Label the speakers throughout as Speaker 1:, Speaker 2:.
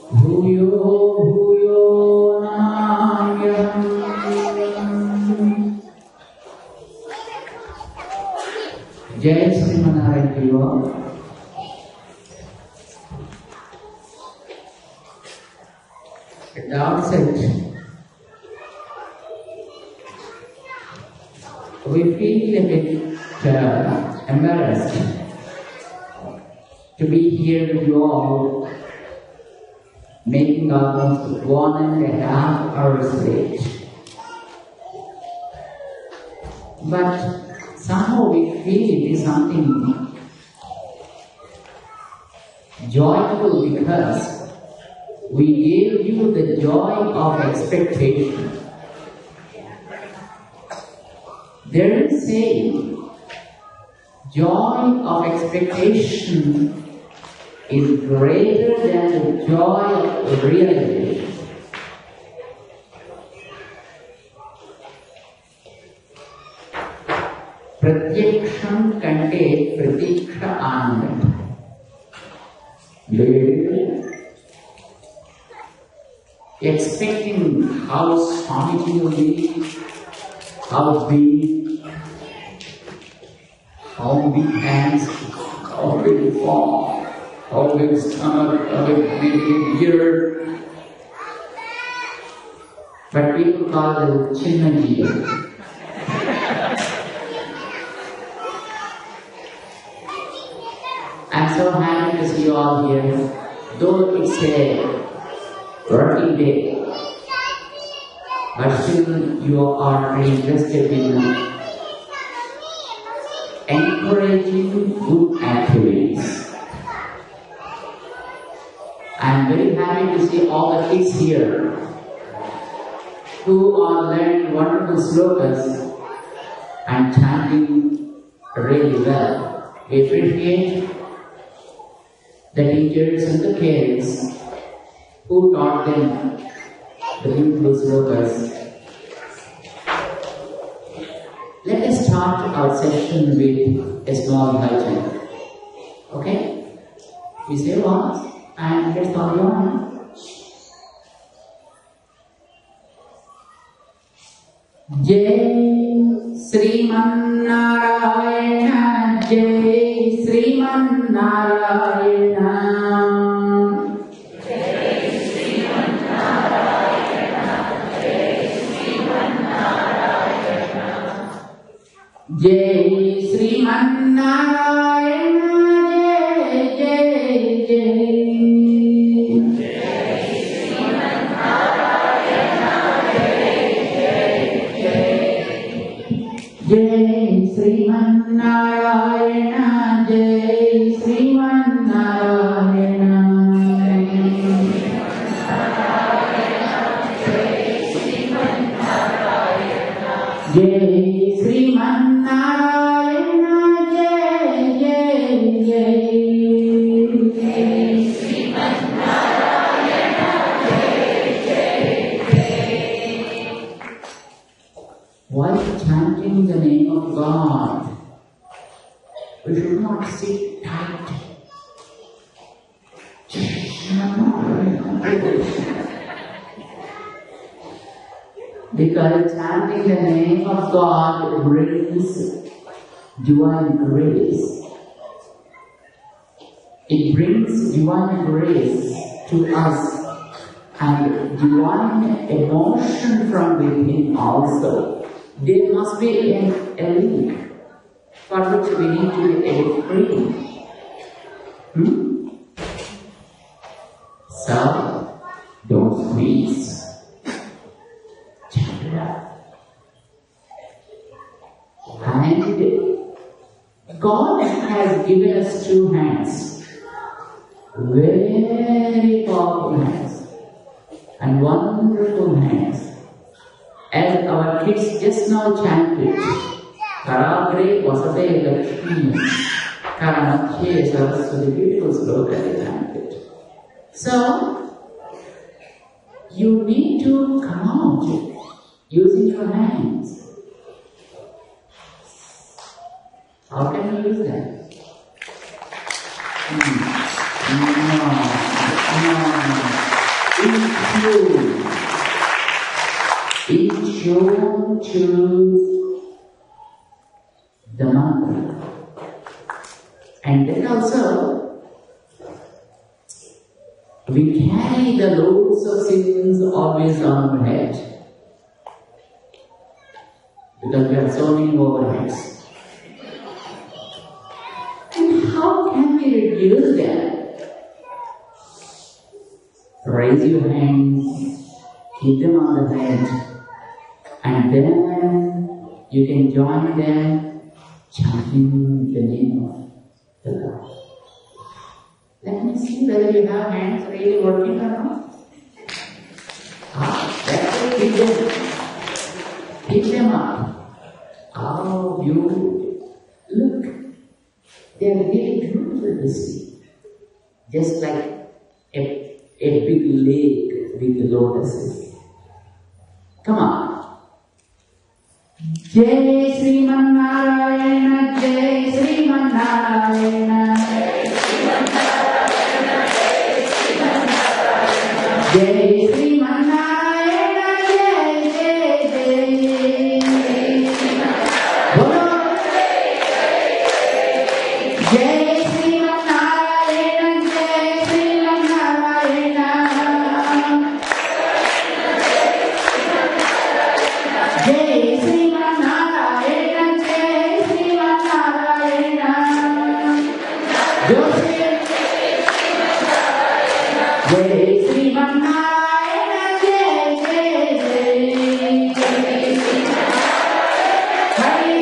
Speaker 1: Bhuyo bhuyo namyam. Jai Sri Manarayana to you all. At the outset, we feel a bit embarrassed to be here with you all, making almost 1.5 hours late. But somehow we feel it is something joyful because we gave you the joy of expectation. There is a saying, joy of expectation is greater than the joy of realization. Pratyaksham kante pratiksha anand. Expecting how Swami Chinna will be, how big, how big hands, how big form, how big stomach, how big ear. But people call it Chinna Jeeyar. I'm so happy to see you all here, though it's a working day, but still you are very interested in encouraging good activities. I'm very happy to see all the kids here who are learning wonderful slokas and chanting really well. We appreciate the teachers and the parents who taught them the beautiful slokas. Let us start our session with a small bhajan. Okay? We say once and let's start on. Jai Sriman Narayana, Jai Sriman Narayana. Jai Sriman Narayana, Jai Jai Jai. Jai Sriman Narayana, Jai Sriman Narayana. Jai Sriman Narayana, Jai Jai Jai. Jai Sriman Narayana, Jai Jai Jai. While chanting the name of God, we should not sit tight. Because chanting the name of God brings divine grace. It brings divine grace to us and divine emotion from within also. There must be a link for which we need to be free. So, don't squeeze. Chant it up. And God has given us two hands, very powerful hands and wonderful hands. As our kids just now chanted, Karagre Vasate Lakshmi, Karamakhe Saraswati, beautiful sloka they chanted. So, you need to come out using your hands. How can you use that? Each you choose the mantra. And then also, we carry the loads of sins always on our head. Because we have so many overheads. And how can we reduce them? Raise your hands, keep them on the head, and then you can join them chanting the name of the Lord. Let me see whether you have hands really working or not. That's it, keep them. Keep them up. Oh, you look. They are really beautiful to see. Just like a big lake with lotuses. Come on. Jai Sri Narayana, Jai Sri Narayana, Jai Sri Narayana, Jai Jai Jai. Bolo. Jai Sri Narayana, Jai Sri Narayana, Jai Sri Narayana, Jai Sri Narayana. Jai Sri Narayana, Jai Jai Jai. Hari.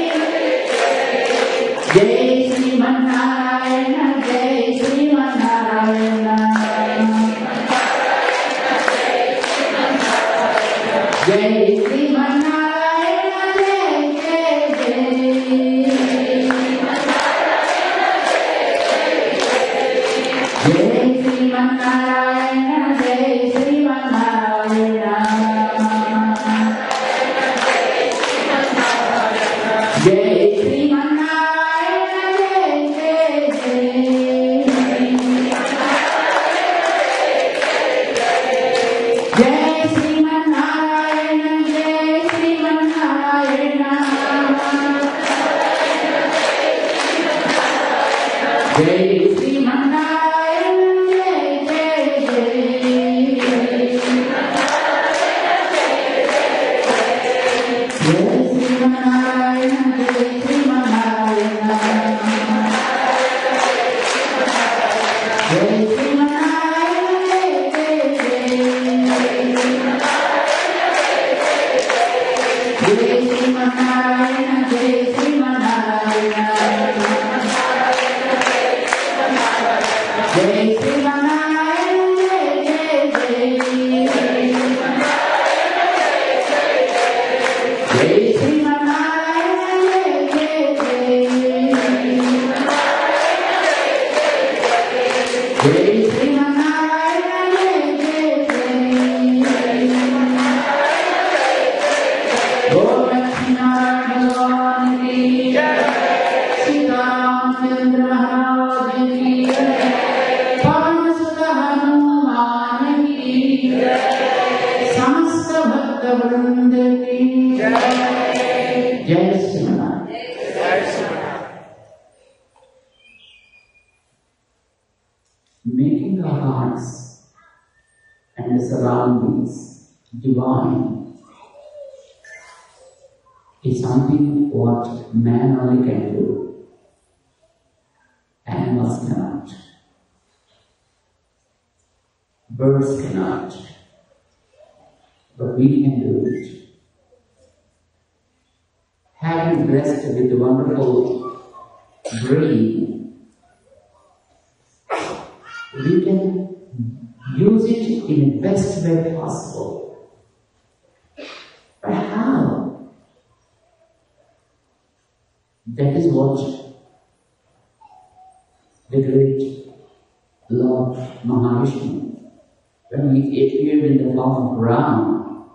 Speaker 1: Jai Sri Narayana, Jai Sri Narayana, Jai Sri Narayana, Jai Jai Jai. Jai Sri Narayana, Jai Sri Narayana, Jai Sri Narayana, Jai Jai Jai. Jai Sri Narayana, Jai Sri Narayana, Jai Sri Narayana, Jai Jai Jai. Jai Sri Narayana, Jai Sri Narayana, Jai Sri Narayana, Jai Jai Jai. Jai Sri Narayana, Jai Sri Narayana, Jai Sri Narayana, Jai Jai Jai. Jai Sri Narayana, Jai Jai. Jai Sri Narayana, Jai Jai. Om Lakshmana Bhagavan ki jai. Sita Ramchandra Maharaj ki jai. Pavan Sutta Hanuman ki jai. Samasta Bhakta Vrinda ki jai. Jai Sri Narayana. Making our hearts and the surroundings divine is something what man only can do. Animals cannot. Birds cannot. But we can do it. Having blessed with the wonderful brain, we can use it in the best way possible. But how? That is what the great Lord Mahavishnu, when he appeared in the form of Ram,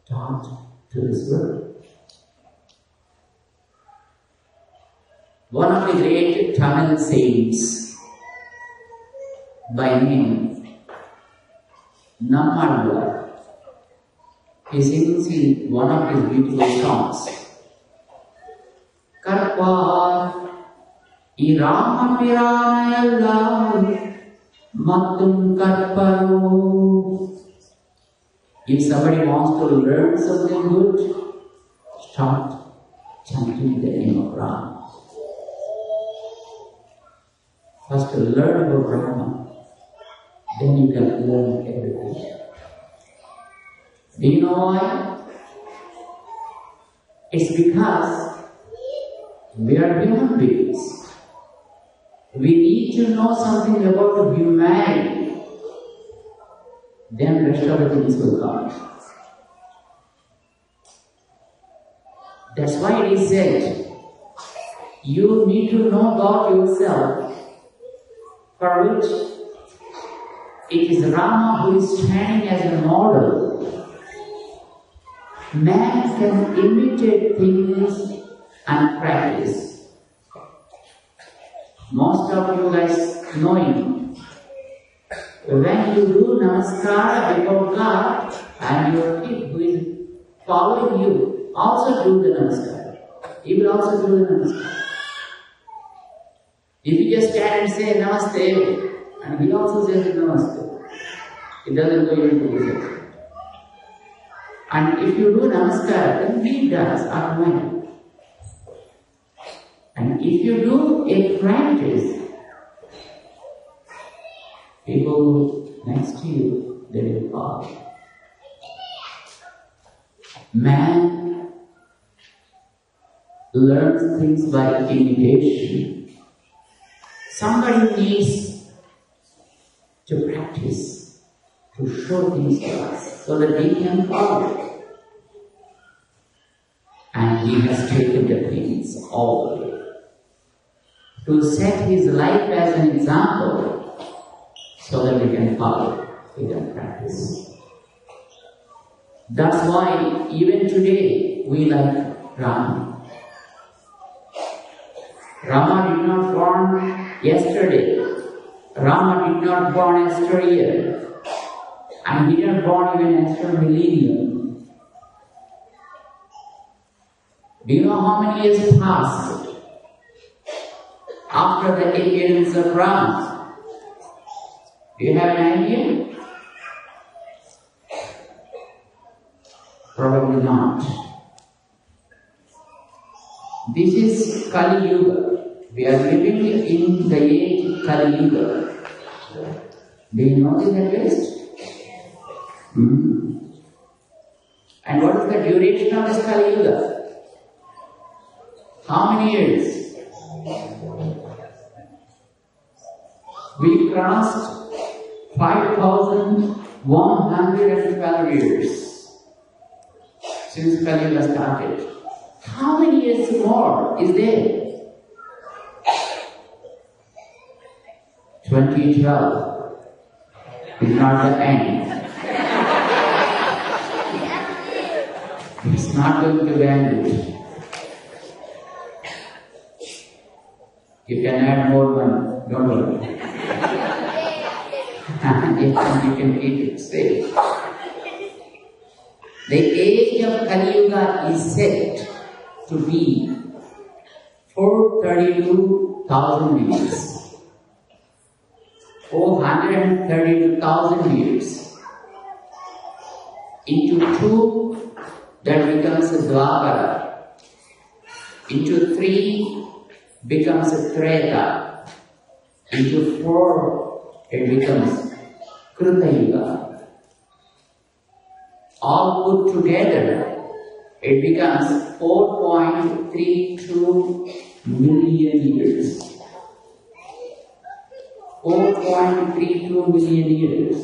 Speaker 1: taught to this world. One of the great Tamil saints, by name Nammalwar. He sings in one of his beautiful songs, Karpar Irama Piranayalla Matum Karparo. If somebody wants to learn something good, start chanting the name of Rama. First to learn about Rama, then you can learn everything. Do you know why? It's because we are human beings. We need to know something about humanity. Then rest of the things will come. That's why it is said, you need to know God yourself, for which it is Rama who is standing as a model. Man can imitate things and practice. Most of you guys knowing, when you do namaskar before God, and your kid who is following you also do the namaskar. He will also do the namaskar. If you just stand and say namaste, and he also says namaste, it doesn't go into this. And if you do namaskar, then he does automatically. And if you do a practice, people next to you, they will follow. Man learns things by imitation. Somebody needs to practice, to show things to us, so that we can follow. And he has taken the things all the way to set his life as an example, so that we can follow, we can practice. That's why even today we like Rama. Rama did not born yesterday. Rama did not born yesteryear. And he did not born even yesterday millennium. Do you know how many years passed after the appearance of Rama? Do you have an idea? Probably not. This is Kali Yuga. We are living in the age of Kali Yuga. Do you know this at least? And what is the duration of this Kali Yuga? How many years? We crossed 5,112 years since Kali Yuga started. How many years more is there? 2012 is not the end. It's not going to end. You can add more one, don't worry. You can keep it safe. The age of Kali Yuga is set to be 432,000 years. 432,000 years. Into 2, that becomes a Dwapara. Into 3 becomes a Treta. Into 4, it becomes Kruta Yuga. All put together, it becomes 4.32 million years. 4.32 million years.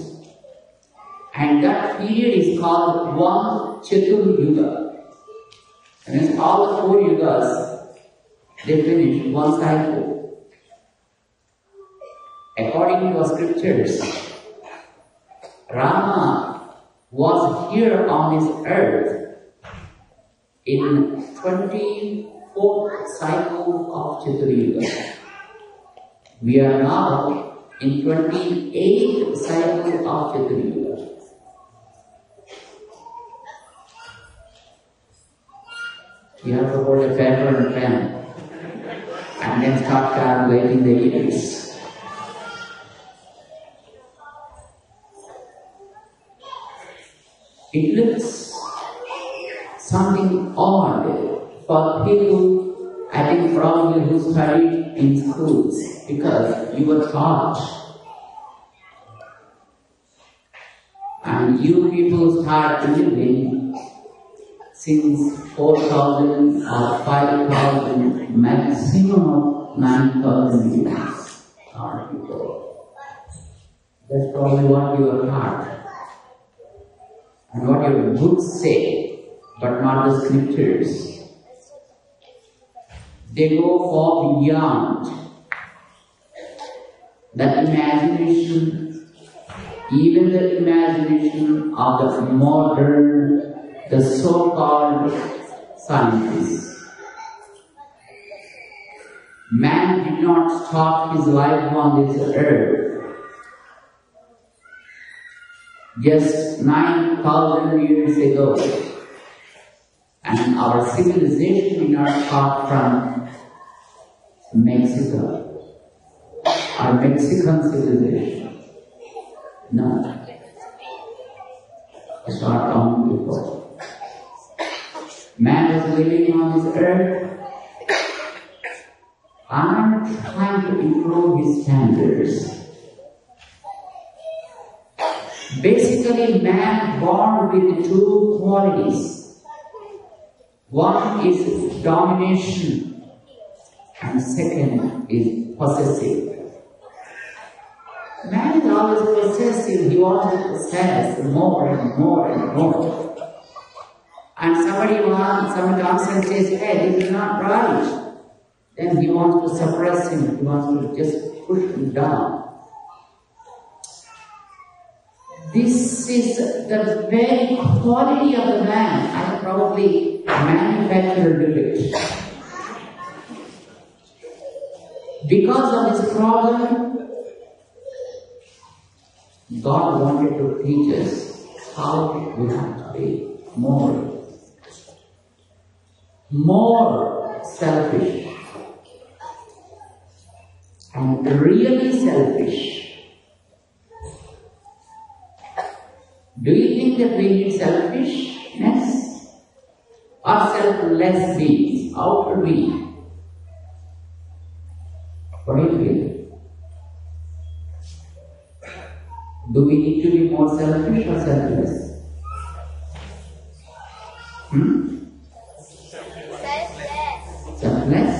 Speaker 1: And that period is called one Chatur Yuga. That means all the 4 yugas, they finish one cycle. According to the scriptures, Rama was here on this earth in 24th cycle of Chatur Yuga. We are now in 28th cycle of Chaturya. You have to hold a paper and pen and then start calculating the years. It looks something odd for people, I think probably who studied in schools, because you were taught. And you people start living since 4,000 or 5,000, maximum 9,000 years. Our people. That's probably what you are taught. And what your books say, but not the scriptures. They go far beyond the imagination, even the imagination of the modern, the so-called scientists. Man did not start his life on this earth just 9,000 years ago. And our civilization did not start from Mexico, our Mexican civilization. No. It's not common before. Man was living on this earth and trying to improve his standards. Basically, man born with two qualities. One is domination and second is possessive. Man is always possessive. He wants to possess more and more and more. And somebody comes and says, hey, this is not right. Then he wants to suppress him. He wants to just push him down. This is the very quality of the man. I probably manufactured it. Because of this problem, God wanted to teach us how we have to be more selfish and really selfish. Do you think that we need selfishness or selfless beings? Outer being? What do you feel? Do we need to be more selfish or selfless? Selfless?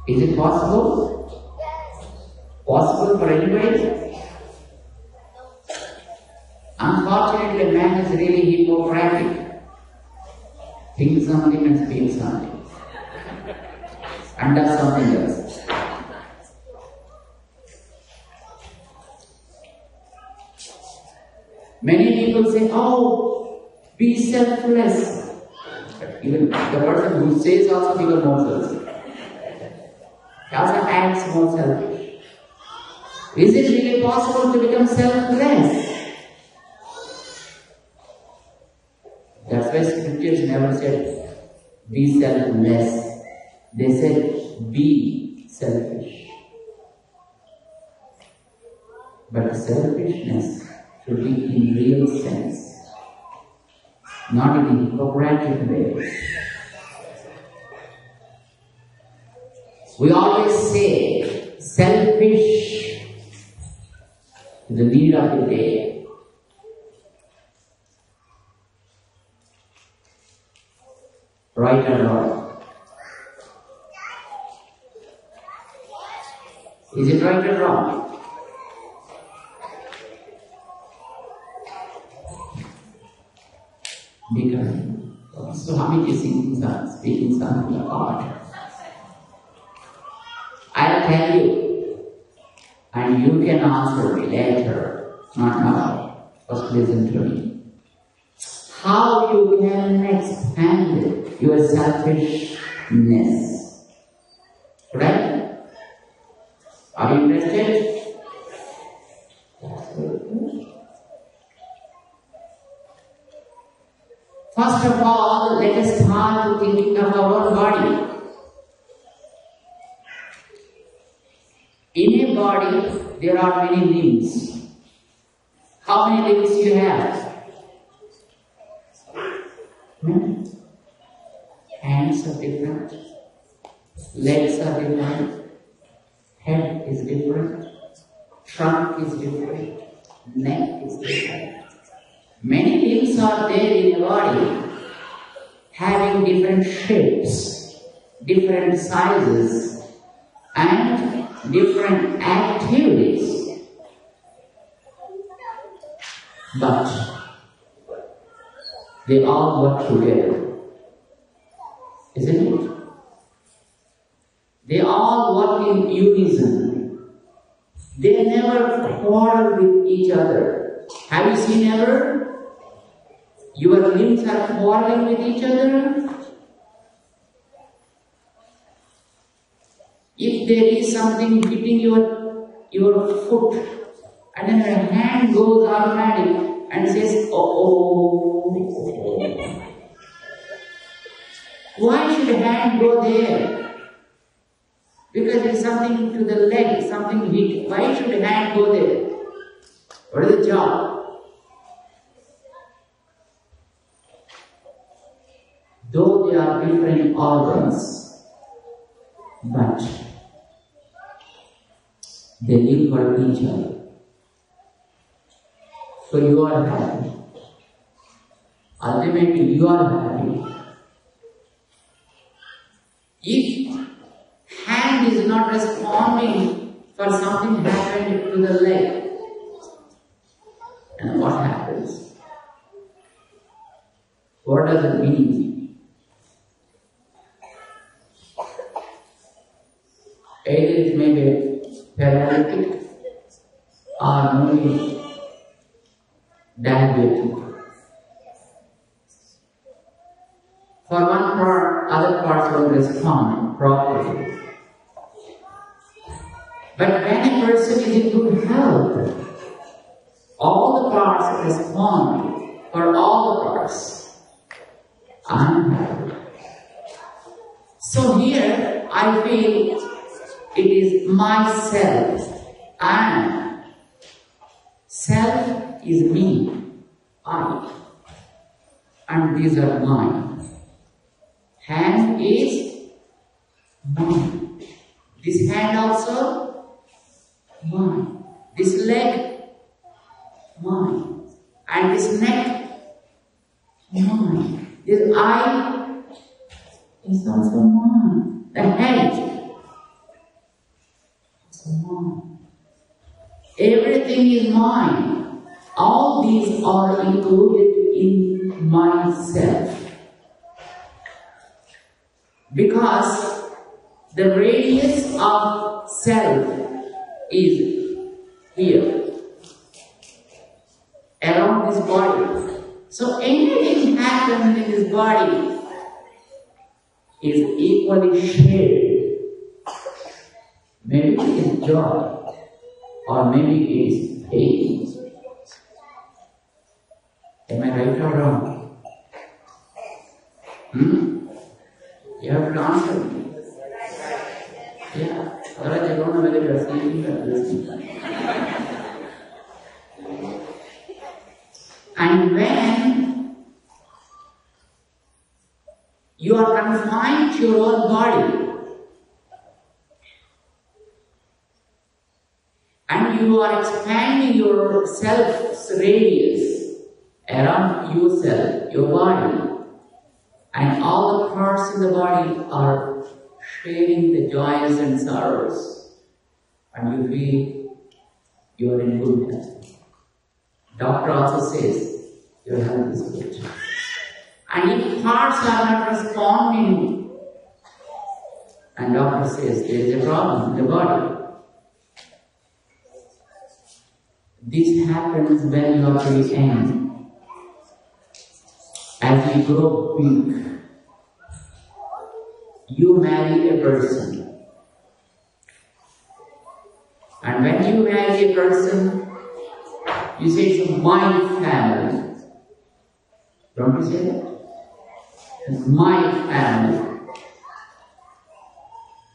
Speaker 1: Is it possible? Possible for anybody? Unfortunately, man is really Hippocratic. Think something and speak something. And does something else. Many people say, oh, be selfless. But even the person who says also become more selfish. He also acts more selfish. Is it really possible to become selfless? That's why scriptures never said, be selfless. They said, be selfish. But selfishness should be in real sense, not in a Hippocratic way. We always say, selfish is the need of the day. Right or wrong? Is it right or wrong? Because Swami is speaking something about. I'll tell you, and you can answer me later, not now. First listen to me. How you can expand your selfishness. Right? Are you interested? First of all, let us start thinking of our body. In a body, there are many limbs. How many limbs do you have? Hands are different, legs are different, head is different, trunk is different, neck is different. Many limbs are there in the body, having different shapes, different sizes, and different activities. But they all work together, isn't it? They all work in unison. They never quarrel with each other. Have you seen ever? Your limbs are quarreling with each other? If there is something hitting your foot, and then your hand goes automatic and says, oh. Why should the hand go there? Because there is something to the leg, something hit. Why should the hand go there? What is the job? Though they are different organs, but they live for each other. So you are happy. Ultimately, you are happy. If hand is not responding for something happened to the leg, and what happens? What does it mean? Either it may be paralytic or maybe diabetic. For one part, other parts will respond properly. But when a person is in good health, all the parts respond for all the parts. I'm happy. So here, I feel it is myself, and self is me, I, and these are mine. Hand is mine. This hand also mine. This leg mine. And this neck mine. This eye is also mine. The head. Everything is mine. All these are included in myself. Because the radius of self is here, around this body. So anything happens in this body is equally shared. Maybe it is joy, or maybe it is pain. Am I right or wrong? You have to answer me. Yeah, otherwise I don't know whether you are sleeping or listening. And when you are confined to your own body, and you are expanding your self's radius around yourself, your body, and all the parts in the body are sharing the joys and sorrows, and you feel you are in good health. Doctor also says your health is good. And if parts are not responding, and doctor says there is a problem in the body. This happens when you are very young. As you grow big, you marry a person. see a person, you say it's my family. Don't you say that? It's my family.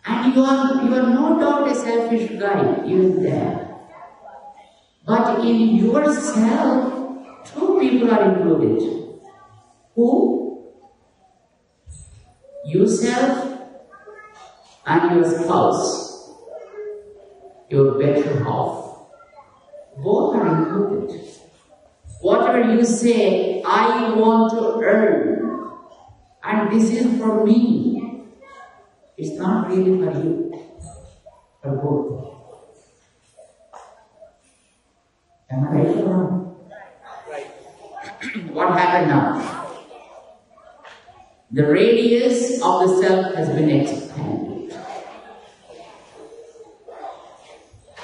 Speaker 1: And you are no doubt a selfish guy, even there. But in yourself, two people are included. Who? Yourself and your spouse, your better half. Both are included. Whatever you say, I want to earn, and this is for me, it's not really for you, for both. Am I right or wrong? Right. What happened now? The radius of the self has been expanded.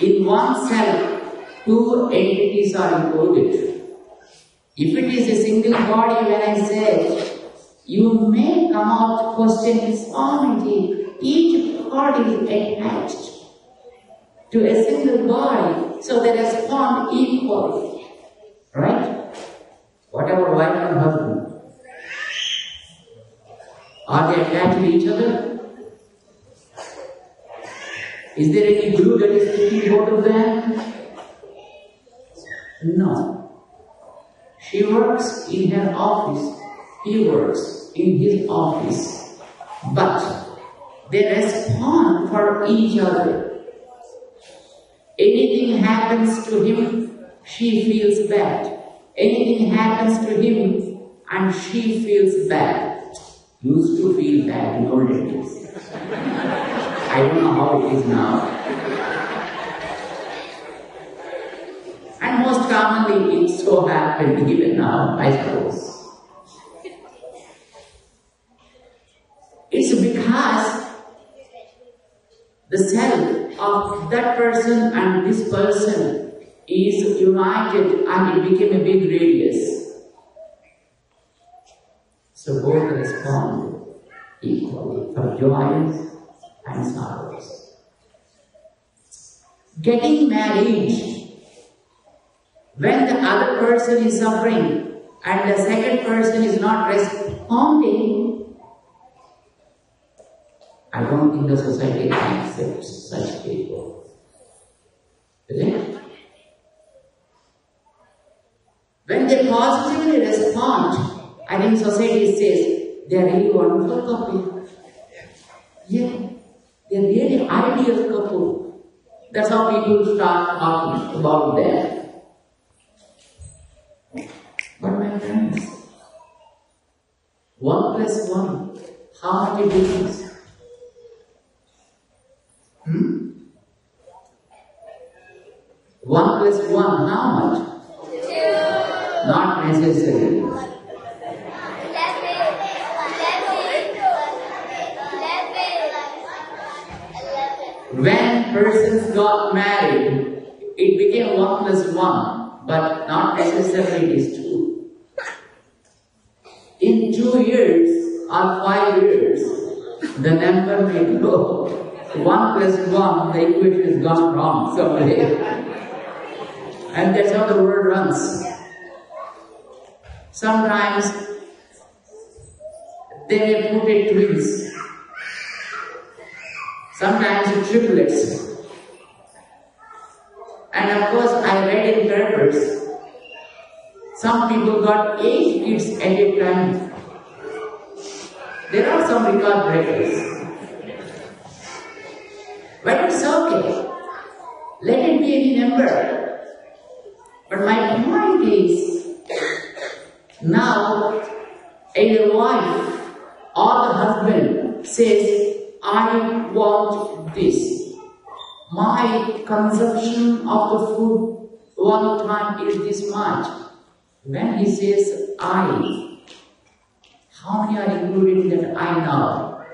Speaker 1: In one self, two entities are included. If it is a single body, when I said, you may come out questioning Swamiji, each body is attached to a single body, so they respond equally. Right? What about wife and husband? Are they attached to each other? Is there any glue that is keeping both of them? No. She works in her office, he works in his office, but they respond for each other. Anything happens to him, she feels bad. Anything happens to him, and she feels bad. Used to feel bad in olden days. I don't know how it is now. And most commonly, it so happened even now, I suppose. It's because the self of that person and this person is united and it became a big radius. So both respond equally for joys and sorrows. Getting married, when the other person is suffering and the second person is not responding, I don't think the society accepts such people. Is it? When they positively respond, I think society says, they are really wonderful couple. Yeah, they are really ideal couple. That's how people start talking about them. But my friends, 1 plus 1, how much it is? 1 plus 1, how much? 2. Not necessarily. When persons got married, it became 1 plus 1, but not necessarily it is 2. In 2 years or 5 years, the number may grow. 1 plus 1, the equation has gone wrong somewhere. And that's how the world runs. Sometimes they may put it twins. Sometimes triplets. And of course, I read in papers, some people got 8 kids at a time. There are some record breakers. But it's okay. Let it be any number. But my point is, now a wife or the husband says, I want this. My consumption of the food one time is this much. When he says I, how many are included in that I now?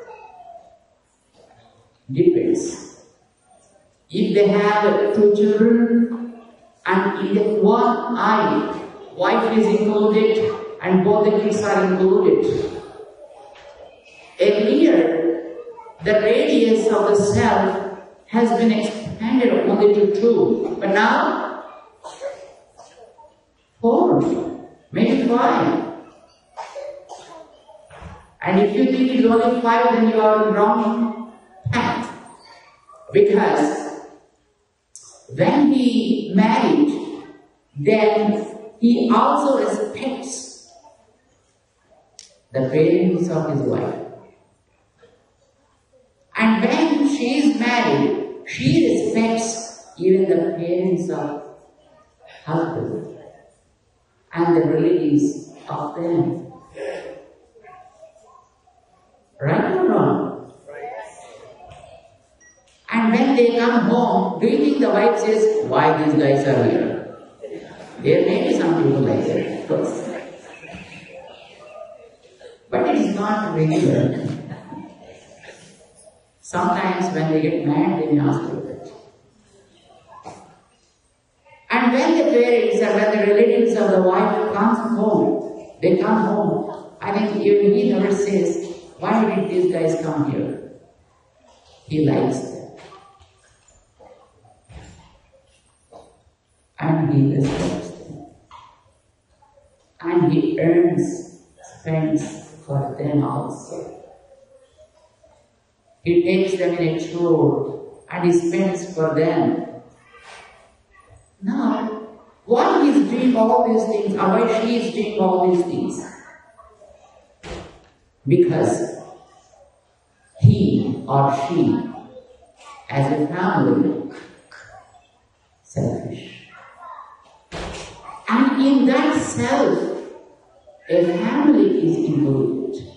Speaker 1: Depends. If they have 2 children and in that one I, wife is included and both the kids are included. Earlier, the radius of the self has been expanded only to 2. But now, 4, maybe 5. And if you think it's only 5, then you are on the wrong path. Because when he married, then he also respects the parents of his wife. And when she is married, she respects even the parents of husband and the relatives of them. Right or wrong? And when they come home, do you think the wife says, why these guys are here? There may be some people like that, of course. But it is not regular. Sometimes when they get mad, they may ask for that. And when the parents or when the relatives of the wife comes home, they come home. I think even he never says, why did these guys come here? He likes them. And he respects them. And he spends for them also. He takes them in a tour and he spends for them. Now, why he is doing all these things, or why she is doing all these things? Because he or she, as a family, selfish. And in that self, a family is included.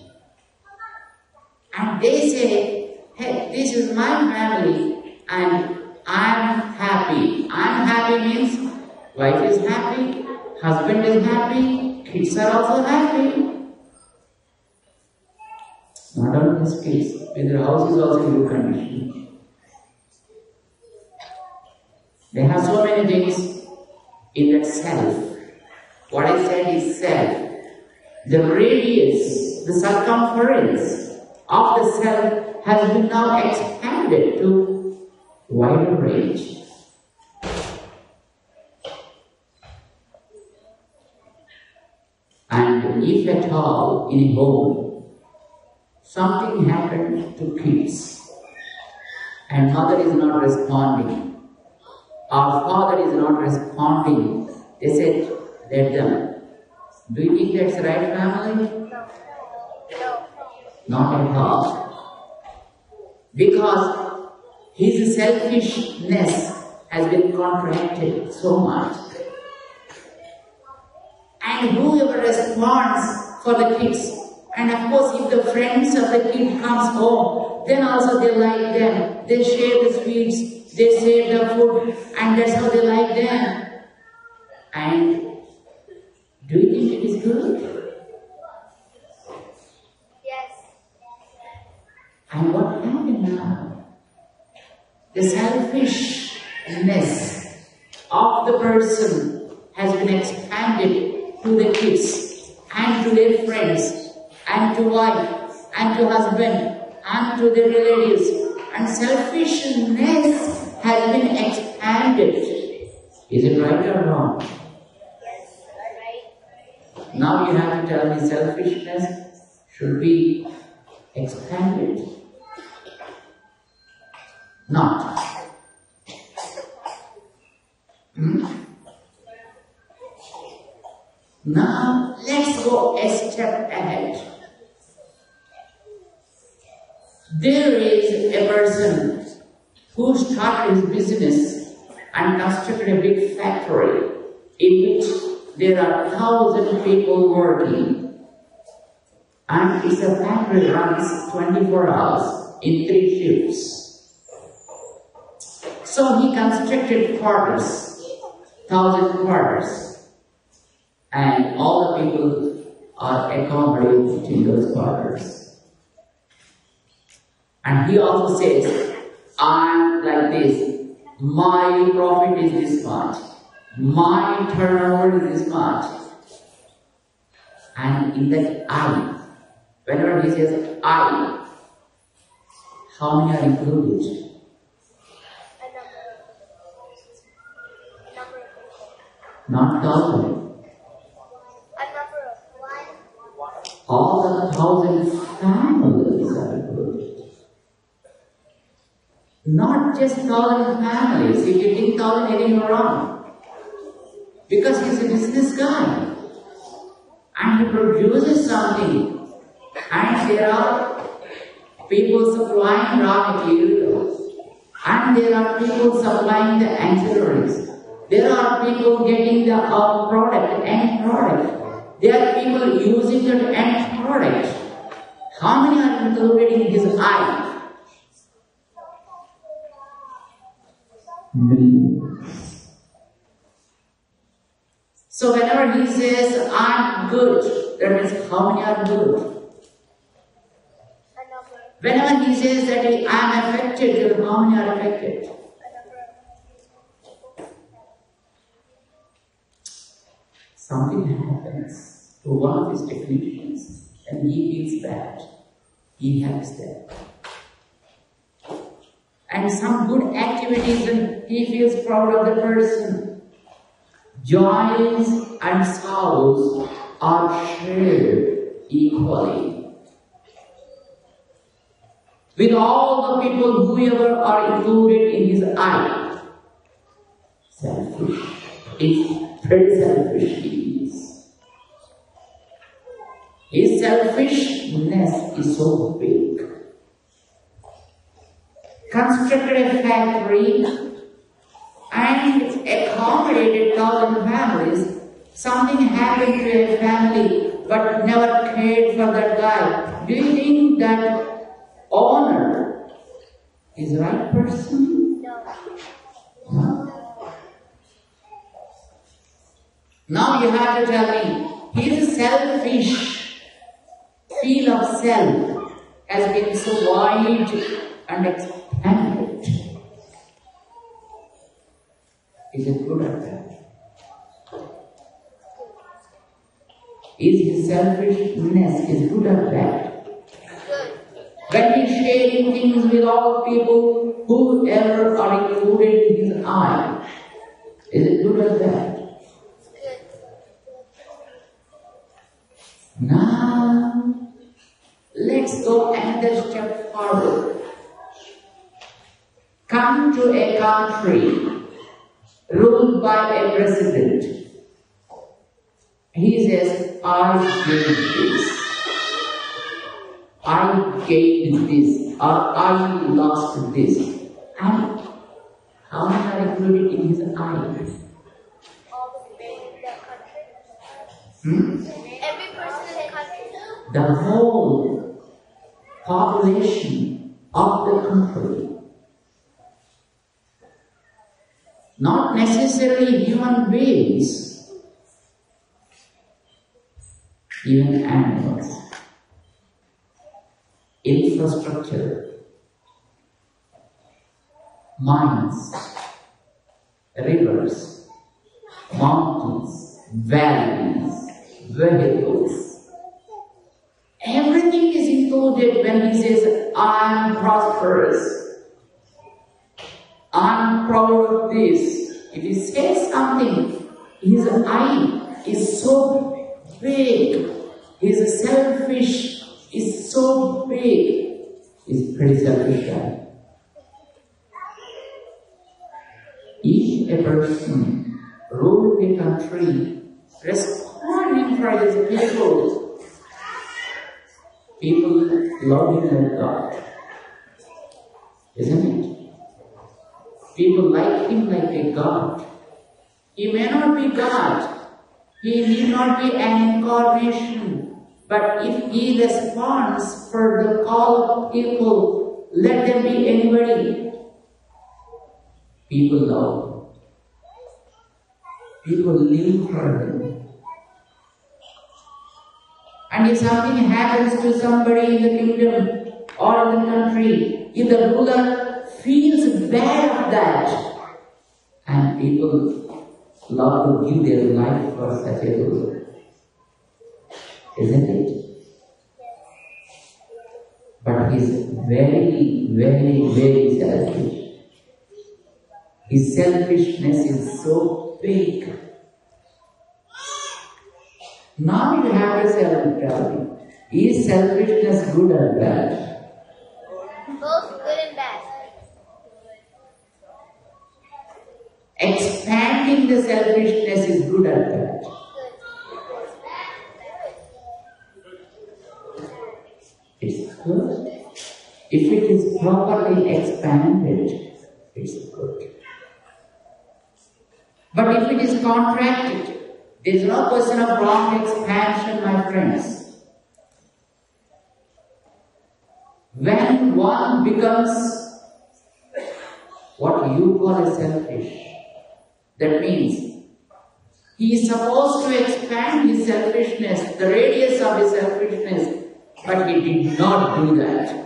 Speaker 1: And they say, hey, this is my family and I'm happy. I'm happy means wife is happy, husband is happy, kids are also happy. Not only his kids, but their house is also in good condition. They have so many things in that self. What I said is self. The radius, the circumference of the self has been now expanded to wider range. And if at all in a home something happened to kids and mother is not responding, or father is not responding, they said, let them. Do you think that's the right family?
Speaker 2: No.
Speaker 1: Not at all. Because his selfishness has been contracted so much. And whoever responds for the kids, and of course if the friends of the kid comes home, then also they like them. They share the sweets, they share the food, and that's how they like them. And do you think it is good?
Speaker 2: Yes.
Speaker 1: And what happened now? The selfishness of the person has been expanded to the kids and to their friends and to wife and to husband and to their relatives. And selfishness has been expanded. Is it right or wrong?
Speaker 2: Yes, right.
Speaker 1: Now you have to tell me selfishness should be expanded. Not. Now let's go a step ahead. There is a person who started his business and constructed a big factory in which there are 1,000 people working. And it's a factory runs 24 hours in 3 shifts. So he constructed quarters, 1,000 quarters. And all the people are accommodated in those quarters. And he also says, I'm like this, my profit is this much, my turnover is this much. And in that I, whenever he says I, how many are included? Not 1,000.
Speaker 2: A number of one.
Speaker 1: All the 1,000 families are included. Not just 1,000 families. If you think 1,000, again you're wrong. Because he's a business guy. And he produces something. And there are people supplying raw materials. And there are people supplying the ancillaries. There are people getting the product, end product. There are people using the end product. How many are included in his eye? Millions. So whenever he says, I'm good, that means how many are good? Whenever he says that I am affected, how many are affected? Something happens to one of his technicians and he feels bad. He helps them. And some good activities and he feels proud of the person. Joys and sorrows are shared equally. With all the people, whoever are included in his eye. Selfish. It's pretty selfish he is. His selfishness is so big. Constructed a factory and accommodated 1,000 families. Something happened to a family but never cared for that guy. Do you think that owner is the right person? No. Now you have to tell me, his selfish feel of self has been so wide and expanded. Is it good or bad? Is his selfishness is good or bad? When he's sharing things with all people, whoever are included in his eye, is it good or bad? Now, let's go another step forward. Come to a country ruled by a president. He says, I gained this. I gained this. Or I lost this. And how many are included in his eyes?
Speaker 2: All the people in that country. Every person in the country.
Speaker 1: The whole population of the country. Not necessarily human beings, even animals. Infrastructure, mines, rivers, mountains, valleys, vehicles. Everything is included when he says, I am prosperous. I'm proud of this. If he says something, his eye is so big. His selfish is so big. He's pretty selfish guy. If a person ruling a country, responding for his people, people love him like God. Isn't it? People like him like a God. He may not be God. He need not be an incarnation. But if he responds for the call of people, let them be anybody. People love. People live for him. And if something happens to somebody in the kingdom or in the country, if the ruler feels bad of that, and people love to give their life for such a ruler. Isn't it? But he's very, very, very selfish. His selfishness is so big Now you have to tell me, is selfishness good or bad?
Speaker 2: Both good and bad.
Speaker 1: Expanding the selfishness is good or bad? It's good. If it is properly expanded, it's good. But if it is contracted, there is no question of wrong expansion, my friends. When one becomes what you call a selfish, that means he is supposed to expand his selfishness, the radius of his selfishness, but he did not do that.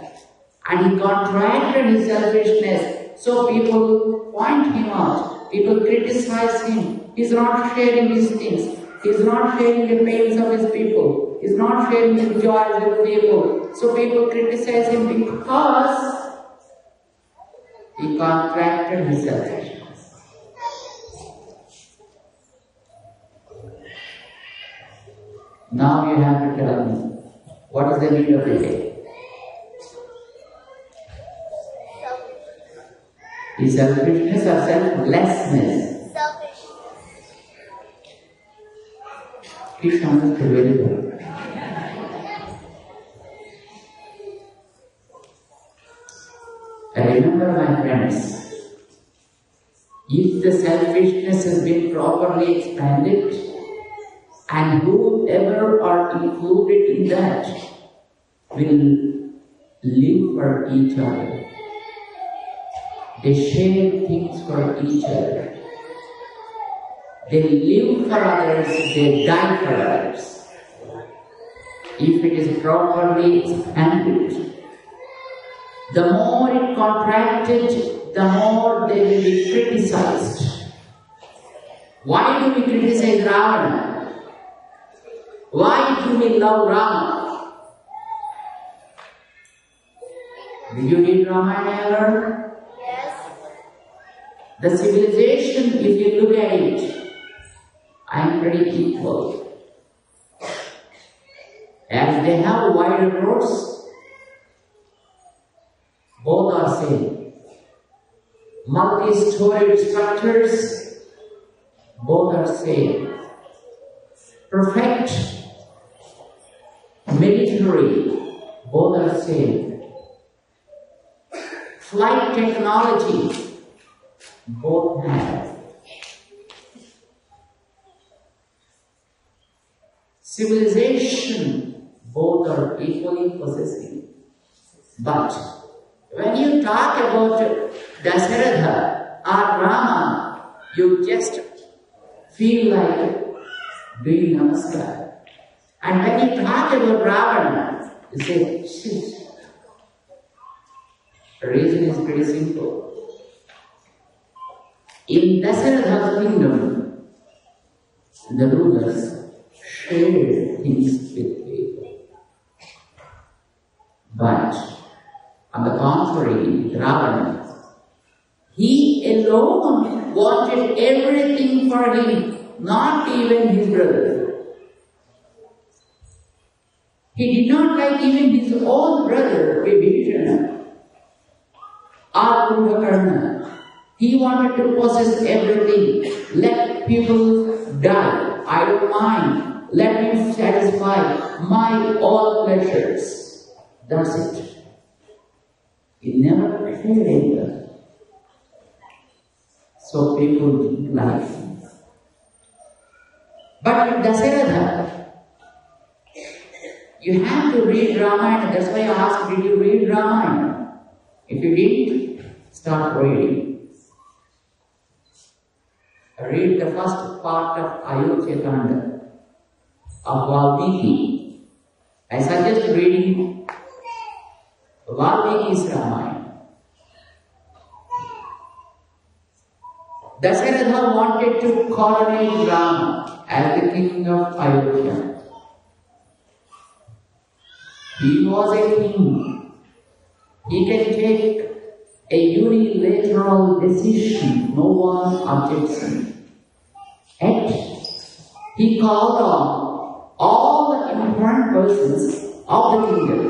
Speaker 1: And he contracted his selfishness, so people point him out, people criticize him. He's not sharing his things, he's not sharing the pains of his people, he's not sharing his joys with people. So people criticize him because he contracted his selfishness. Now you have to tell me, what is the need of the day? Is selfishness or selflessness?
Speaker 2: Selfish.
Speaker 1: Krishna understood very well. Remember, my friends, if the selfishness has been properly expanded, and whoever are included in that will live for each other. They share things for each other. They live for others, they die for others. If it is properly expanded, the more it contracted, the more they will be criticized. Why do we criticize Ravana? Why do we love Rama? Did you read Ramayana ever?
Speaker 2: Yes.
Speaker 1: The civilization, if you look at it, I am pretty equal. As they have wider roads, both are same. Multi-storied structures, both are same. Perfect military, both are same. Flight technology, both have. Civilization, both are equally possessing. But when you talk about Dasaratha or Rama, you just feel like doing namaskar. And when you talk about Ravana, you say, shit. The reason is pretty simple. In Dasaratha's kingdom, the rulers shared things with people. But on the contrary, Ravana, he alone wanted everything for him, not even his brother. He did not like even his own brother, Vibhishana, or Kumbhakarna. He wanted to possess everything. Let people die. I don't mind. Let me satisfy my own pleasures. That's it. He never shared anything. So people didn't like him. But with Dasaratha, you have to read Ramayana. That's why I asked, did you read Ramayana? If you didn't, start reading. Read the first part of Ayodhya Kanda of Valmiki. I suggest reading Valmiki's Ramayana. Dasaratha wanted to coronate Rama as the king of Ayodhya. He was a king. He can take a unilateral decision. No one objects him. Yet, he called on all the important persons of the kingdom,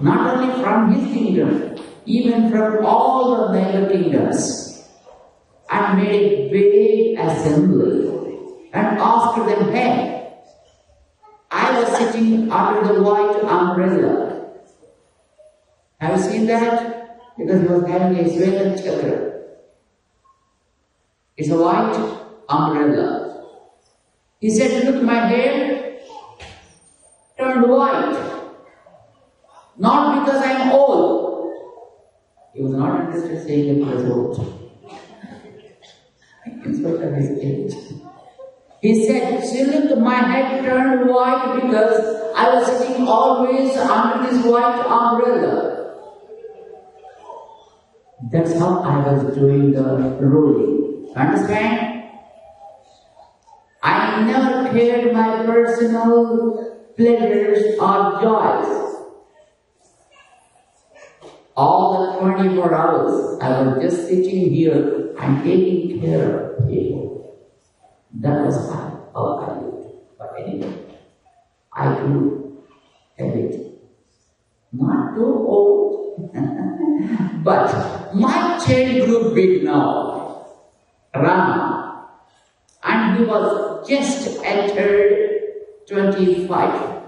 Speaker 1: not only from his kingdom, even from all the major kingdoms, and made a big assembly and asked them, hey, I was sitting under the white umbrella. Have you seen that? Because he was having a Sweta chakra. It's a white umbrella. He said, look, my hair turned white. Not because I am old. He was not interested in saying that he was old. In spite of his age. He said, see, look, my head turned white because I was sitting always under this white umbrella. That's how I was doing the ruling. Understand? I never cared my personal pleasures or joys. All the 24 hours, I was just sitting here and taking care of people. That was how I lived. But anyway, I grew a bit. Not too old, but my child grew big now, Rama, and he was just entered 25.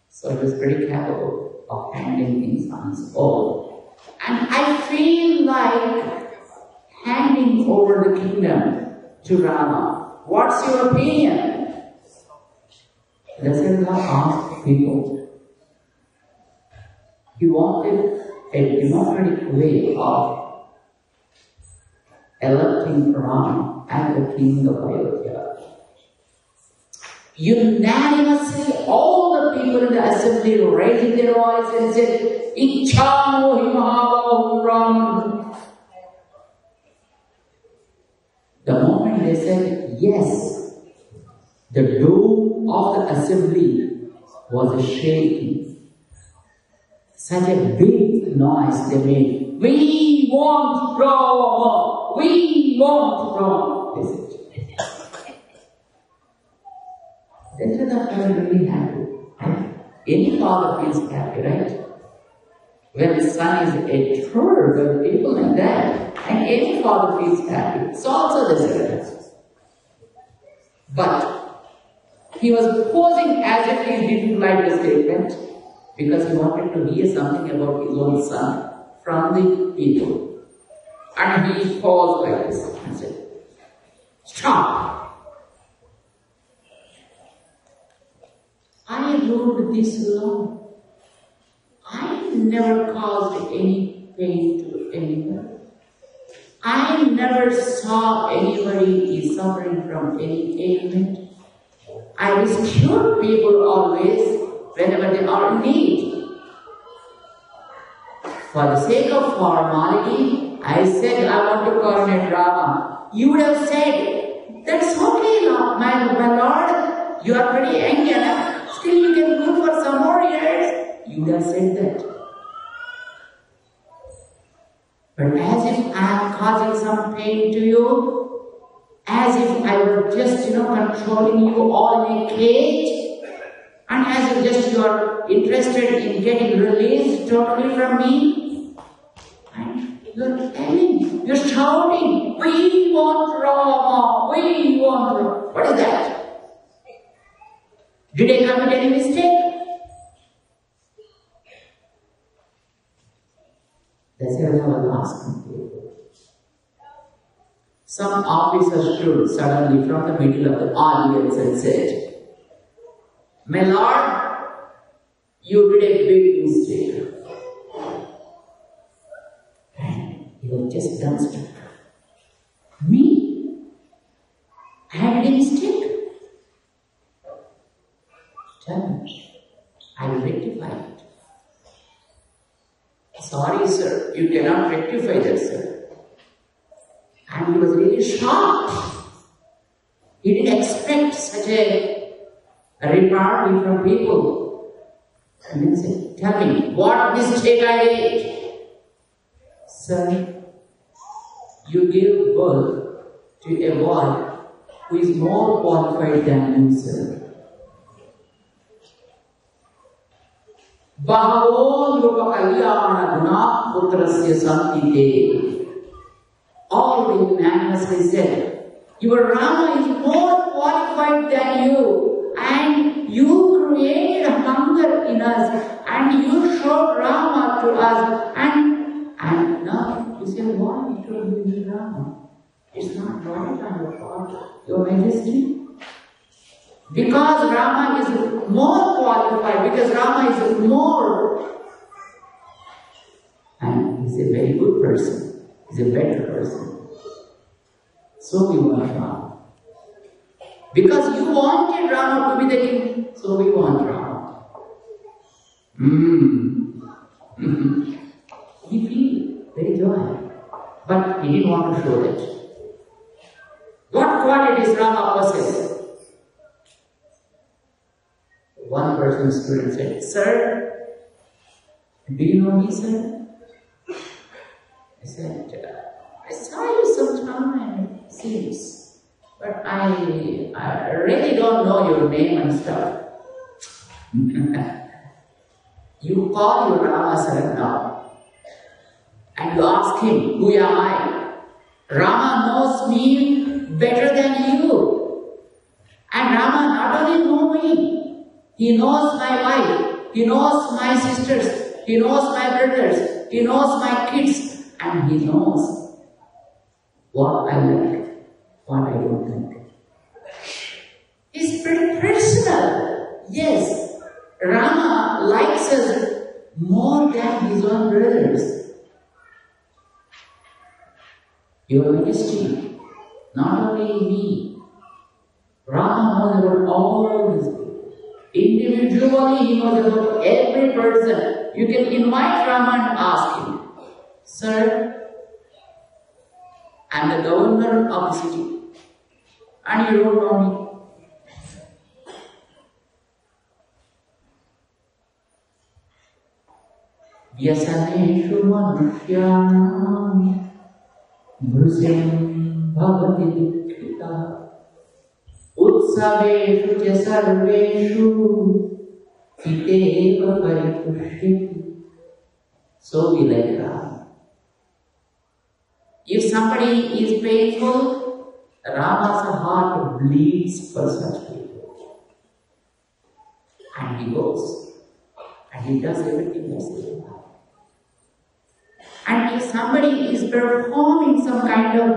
Speaker 1: So he was very capable of handling things on his own. And I feel like handing over the kingdom to Rama. What's your opinion? Dasaratha asked people. He wanted a democratic way of electing Rama as the king of Ayodhya. Unanimously, all the people in the assembly raised their voice and said, Ichhamo himahava Ram. The moment they said yes, the dome of the assembly was shaking. Such a big noise they made. We want Rama! We want Rama! They said. Dasaratha felt really happy. Any father feels happy, right? When his son is a third of people like that, and any father feels happy. So also Dasaratha. But he was posing as if he didn't like the statement, because he wanted to hear something about his own son from the people. And he paused like this and said, stop! I ruled this long. I never caused any pain to anyone. I never saw anybody suffering from any ailment. I rescued people always whenever they are in need. For the sake of formality, I said I want to coronate Rama. You would have said, that's okay, my lord. You are pretty young enough. Still you can rule for some more years. You would have said that. But as if I am causing some pain to you, as if I were just, controlling you all in a cage, and as if just you are interested in getting released totally from me, and you're telling, you're shouting, we want Rama, we want Rama. What is that? Did I commit any mistake? Dasaratha was asking people. Some officer stood suddenly from the middle of the audience and said, my lord, you did a big mistake. And he was just dumbstruck. Me? I had a mistake? Tell me. I will rectify it. Sorry, sir, you cannot rectify that, sir. And he was really shocked. He didn't expect such a repartee from people. And then said, tell me, what mistake I did? Sir, you gave birth to a boy who is more qualified than you, sir. Bhavo Rupa Kalyana Guna Putrasya Santite. All unanimously said, your Rama is more qualified than you, and you created hunger in us, and you showed Rama to us, and now you say, why you need Rama? It's not right on your part, Your Majesty. Because Rama is more qualified, because Rama is more, and he's a very good person, he's a better person. So we want Rama. Because you wanted Rama to be the king, so we want Rama. He feels very joy, but he didn't want to show that. What qualities Rama possesses? One person student said, Sir, do you know me, sir? I said, I saw you sometime, it seems, but I really don't know your name and stuff. You call your Rama, sir, now, and you ask him, who am I? Rama knows me better than you. And Rama not only knows me, he knows my wife, he knows my sisters, he knows my brothers, he knows my kids, and he knows what I like, what I don't like. It's pretty personal. Yes, Rama likes us more than his own brothers. Your Majesty, not only me, Rama knows about all these people. Individually, he knows about every person. You can invite Rama and ask him, Sir, I'm the governor of the city, and you don't know me. Vyasaneshu manushyam bhrusem bhavati dukkhita Utsaveshu cha sarveshu hiteva paripushyati. So we like Rama. If somebody is painful, Rama's heart bleeds for such people. And he goes. And he does everything necessary. And if somebody is performing some kind of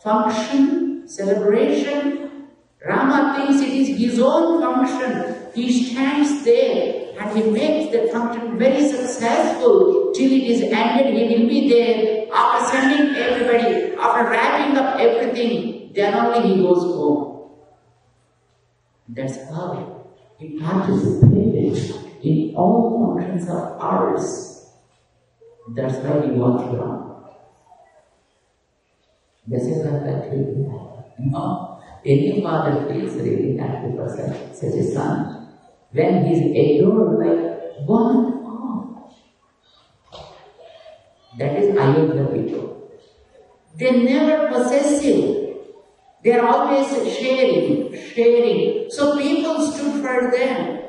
Speaker 1: function, celebration, Rama thinks it is his own function. He stands there and he makes the function very successful till it is ended. He will be there after sending everybody, after wrapping up everything, then only he goes home. That's how he participated in all functions of ours. That's why we want Rama. This is not that really no. Any father feels really happy for such a son when he is adored by one and all. That is Ayodhya people. They are never possessive. They are always sharing. So people stood for them.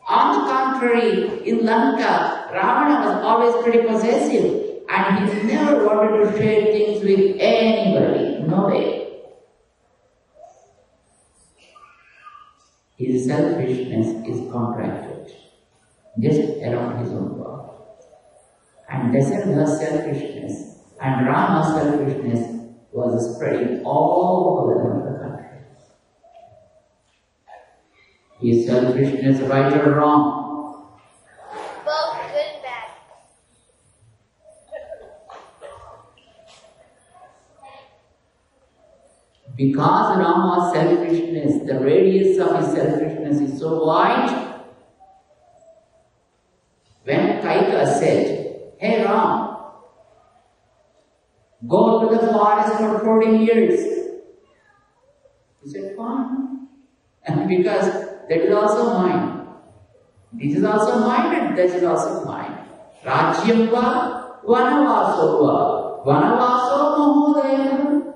Speaker 1: On the contrary, in Lanka, Ravana was always pretty possessive and he never wanted to share things with anybody. No way. His selfishness is contracted just around his own world. And Dasharatha's selfishness and Rama's selfishness was spreading all over the country. His selfishness, right or wrong?
Speaker 2: Both good and bad.
Speaker 1: Because Rama's selfishness, the radius of his selfishness is so wide, when Kaika said, Hey Ram, go to the forest for 14 years. He said, fine. And because that is also mine. This is also mine and that is also mine. Rajyam va vanavaso va vanavaso mahodaya.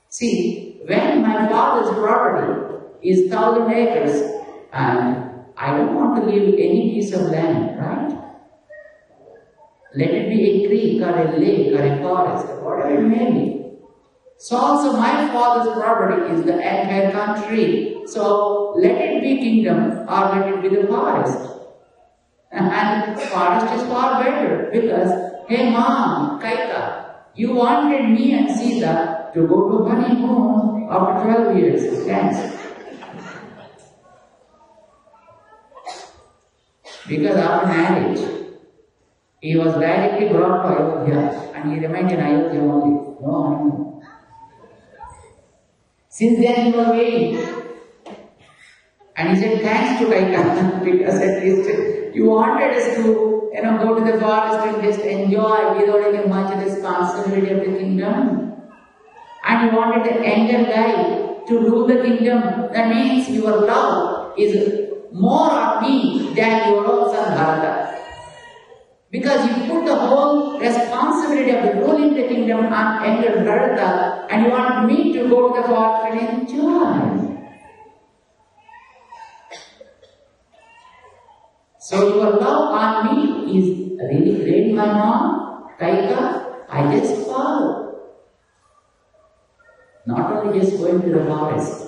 Speaker 1: See, when my father's property is 1,000 acres and I don't want to leave any piece of land, right? Let it be a creek or a lake or a forest or whatever it may be. So also my father's property is the entire country. So let it be kingdom or let it be the forest. And forest is far better because, hey mom, Kaika, you wanted me and Sita to go to honeymoon after 12 years. Thanks. Because after marriage, he was directly brought to Ayodhya and he remained in Ayodhya only. No honeymoon. Since then he was waiting. And he said, thanks to Kaika, because at least you wanted us to, go to the forest and just enjoy without any much responsibility of the kingdom. And you wanted the younger guy to rule the kingdom. That means your love is more on me than your own son Bharata. Because you put the whole responsibility of the ruling the kingdom on younger Bharata and you want me to go to the forest and enjoy. So your love on me is really great, my mom, Kaika. I just follow. Not only just going to the forest.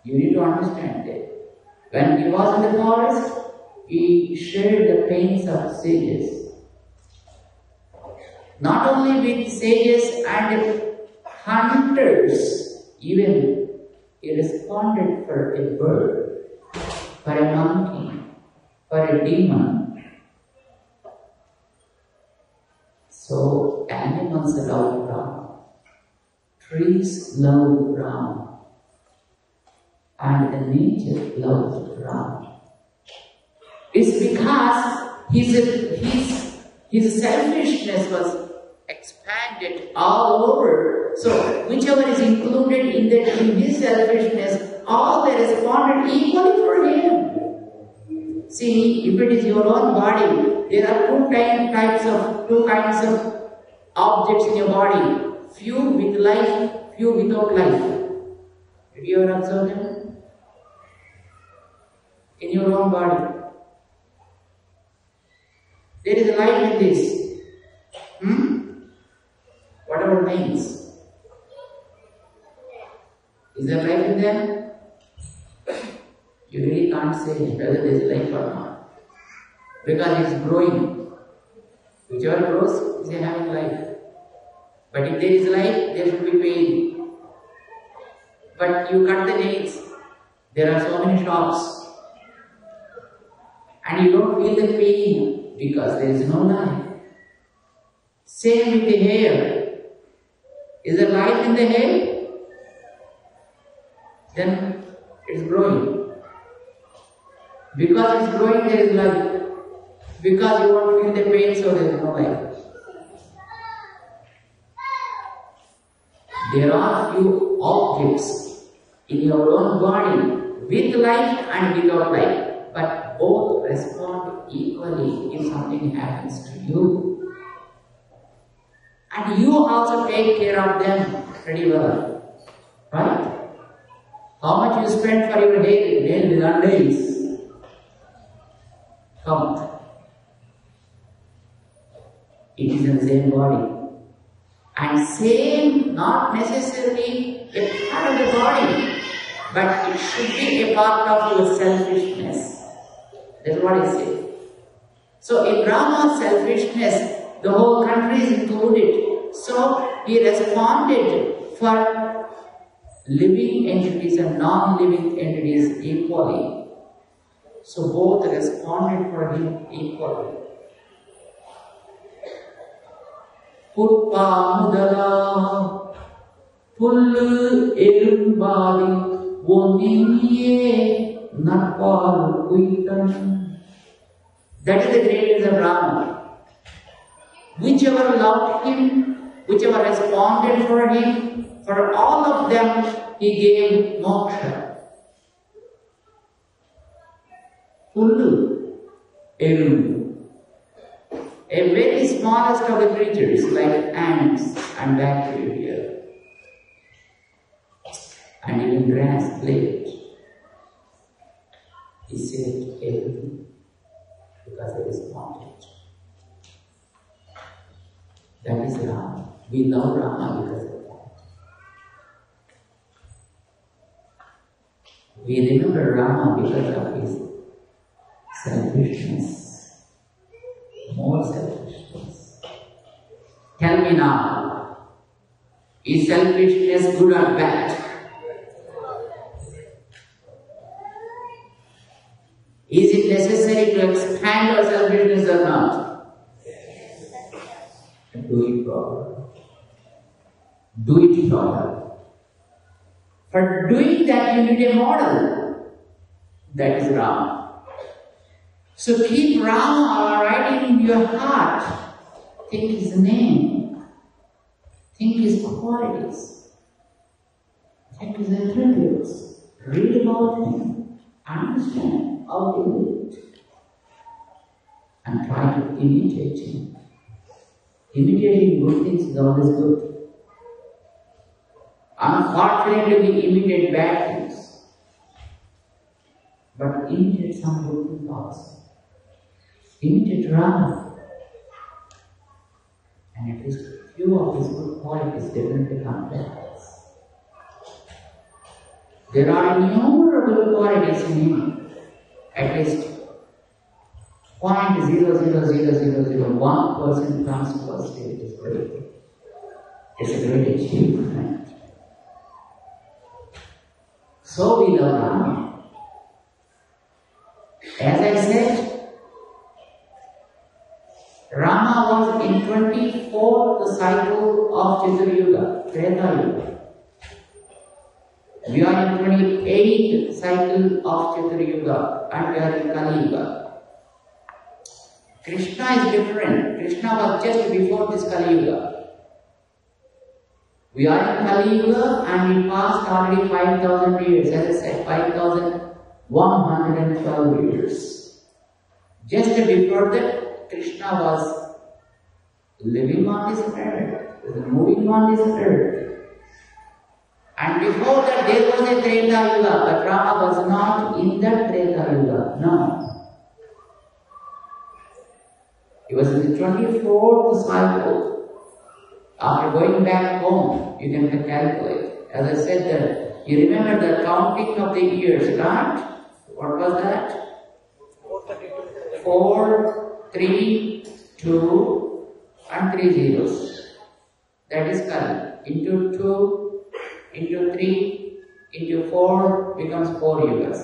Speaker 1: You need to understand that. When he was in the forest, he shared the pains of sages. Not only with sages and hunters, even he responded for a bird, for a monkey, for a demon. So animals love Rama, trees love Rama, and the nature loves Rama. It's because his selfishness was expanded all over. So whichever is included in his selfishness, all they responded equally for him. See, if it is your own body, there are two kinds of objects in your body. Few with life, few without life. Did you ever observe them? In your own body. There is life in this. Whatever it means. Is there life in them? You really can't say whether there is life or not. Because it is growing. Whichever grows is having life. But if there is life, there should be pain. But you cut the nails. There are so many shops. And you don't feel the pain because there is no life. Same with the hair. Is there life in the hair? Then it's growing. Because it's growing, there is life. Because you won't feel the pain, so there is no life. There are few objects in your own body with life and without life. But both respond equally if something happens to you. And you also take care of them pretty well. Right? How much you spend for your days? Count. It is in the same body. And same, not necessarily a part of the body, but it should be a part of your selfishness. That's what I say. So in Rama's selfishness, the whole country is included. So he responded for living entities and non-living entities equally. So both responded for him equally. Putpa mudala pullu erumbali woniniye napal kuitan. That is the greatness of Rama. Whichever loved him, whichever responded for him, for all of them he gave moksha. Pullu erumbu. A very smallest of the creatures like ants and bacteria. and even grass blade. He saved everything because it is wanted. That is Rama. We love Rama because of that. We remember Rama because of his selfishness, more selfishness. Tell me now, is selfishness good or bad? Is it necessary to expand our selfishness or not? Do it properly. Do it properly. For doing that, you need a model. That is Rama. So keep Rama writing in your heart. Think his name. Think his qualities. Think his attributes. Read about him. Understand how he lived. And try to imitate him. Imitating good things is always good. Unfortunately, we imitate bad things. But imitate some good things also. Imitate Rama. And at least few of his good qualities definitely come back. There are innumerable qualities in him. At least 0.00001% comes to us. It is great. It's a great achievement. So we love Rama. As I said, Rama was in 24th cycle of Chitrayuga, Treta Yuga. We are in 28th cycle of Chitrayuga and we are in Kali Yuga. Krishna is different. Krishna was just before this Kali Yuga. We are in Kali Yuga and we passed already 5,000 years. As I said, 5,112 years. Just before that, Krishna was living on this earth, moving on this earth. And before that, there was a Treta Yuga, but Rama was not in that Treta Yuga. No. He was in the 24th cycle. After going back home, you can calculate. As I said, you remember the counting of the years, right? What was that? 4, 3, 2, and 3 zeros. That is Kali. Into 2, into 3, into 4 becomes 4 yugas.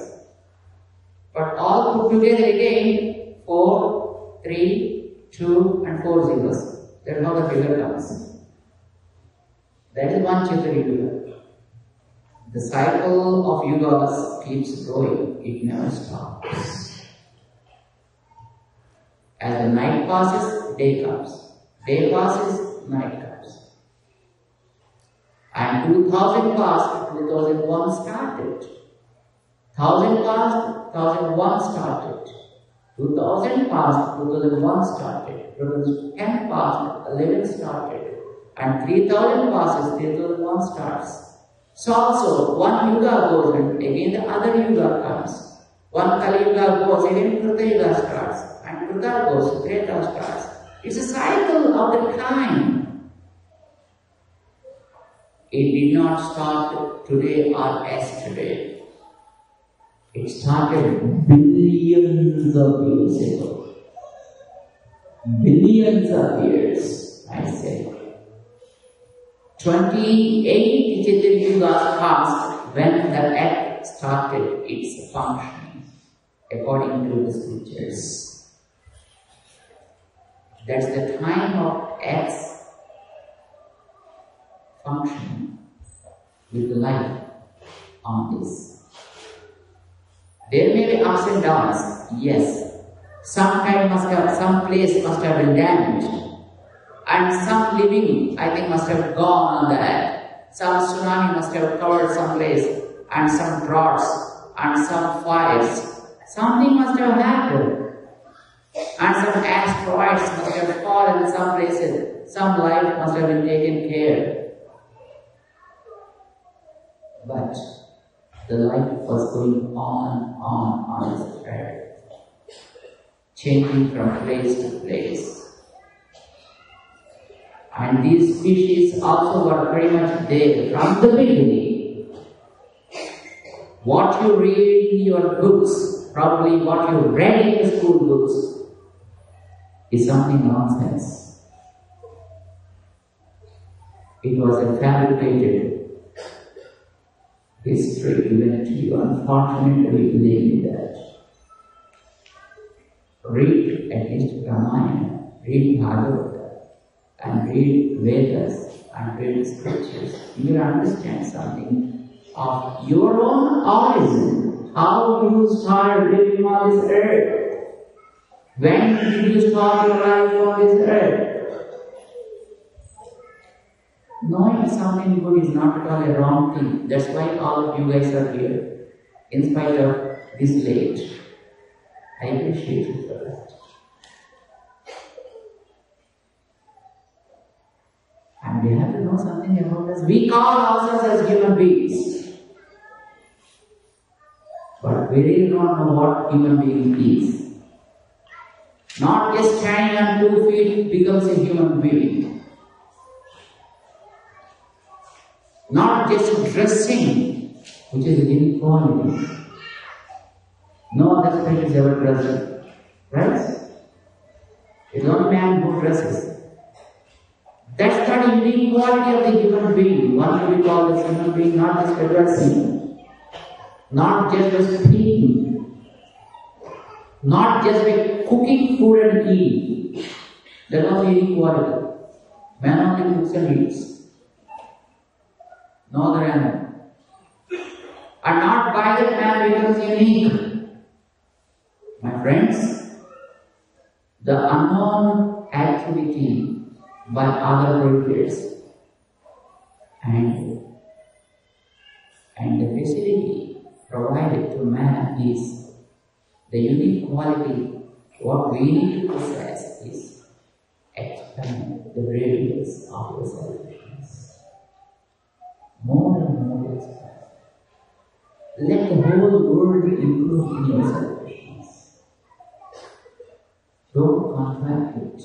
Speaker 1: But all put together again, 4, 3, 2, and 4 zeros. That is how the figure comes. That is one Chitrayuga. The cycle of yugas keeps going. It never stops. As the night passes, day comes. Day passes, night comes. And 2000 passed, 2001 started. 1000 passed, 1001 started. 2000 passed, 2001 started. 2010 passed, 11 started. And 3000 passes, 3001 starts. So also, one yuga goes and again the other yuga comes. One Kali Yuga goes, again Krita Yuga starts. And Krita goes, Treta starts. It's a cycle of the time. It did not start today or yesterday. It started billions of years ago. Billions of years, I say. 28 Chitrayugas passed when the earth started its function, according to the scriptures. That's the time of earth's function with life on this. There may be ups and downs, yes. Some place must have been damaged. And some living, I think, must have gone on that. Some tsunami must have covered some place, and some droughts, and some fires. Something must have happened. And some asteroids must have fallen in some places. Some life must have been taken care. But the life was going on this earth, changing from place to place. And these species also were very much there from the beginning. What you read in your books, probably what you read in the school books, is something nonsense. It was a fabricated history given to you. Unfortunately, we believe in that. Read at least Ramayana, read Bhagavata, and read Vedas, and read scriptures. You will understand something of your own origin. How you started living on this earth? When did you start your life on this earth? Knowing something good is not at all a wrong thing. That's why all of you guys are here, in spite of this late. I appreciate you for that. And we have to know something about us. We call ourselves as human beings. But we really don't know what human being is. Not just standing on 2 feet becomes a human being. Not just dressing, which is inequality. No other spirit is ever dressed. Right? It's only man who dresses. That's not the unique quality of the human being. One can be called as human being, not just by dressing, not just by speaking, not just by cooking food and eating. That's not the unique quality. Man only cooks and eats. No other animal. And not by that man becomes unique. My friends, the unknown activity by other creatures and the facility provided to man is the unique quality. What we need to possess is expand the radius of your selfishness. More and more expand. Let the whole world include in your selfishness. Don't contract it.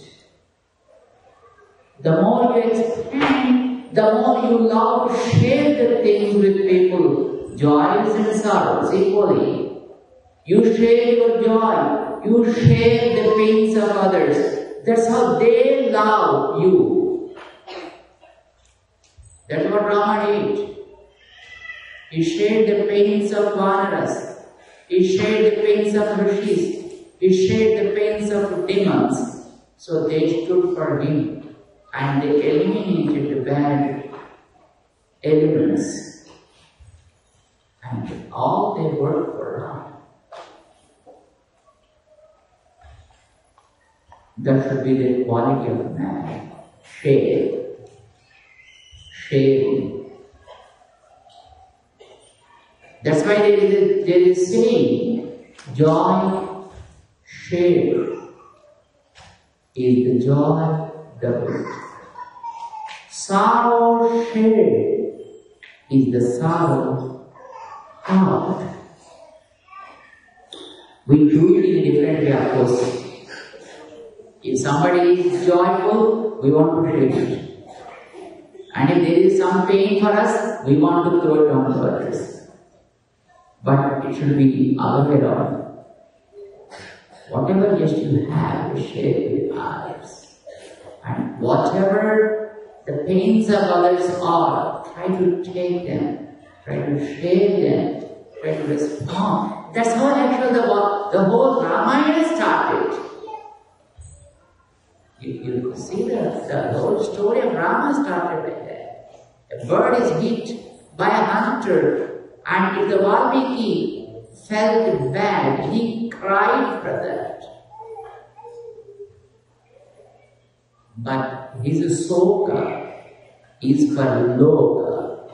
Speaker 1: The more you expand, the more you love to share the things with people, joys and sorrows equally. You share your joy, you share the pains of others. That's how they love you. That's what Rama did. He shared the pains of Vanaras. He shared the pains of Rishis. He shared the pains of demons. So they stood for him and they eliminated the bad elements. And all they worked for Rama. That should be the quality of man. Share. Sharing. That's why there is a saying, joy shared is the joy doubled. Sorrow shared is the sorrow halved. We do it in a different way, of course. If somebody is joyful, we want to share it. And if there is some pain for us, we want to throw it on to others. But it should be the other way around. Whatever just you have, share with others. And whatever the pains of others are, try to take them, try to share them, try to respond. That's how actually the whole Ramayana started. You see the whole story of Rama started like that. A bird is hit by a hunter. And if the Valmiki felt bad, he cried for that. But his soka is for loka.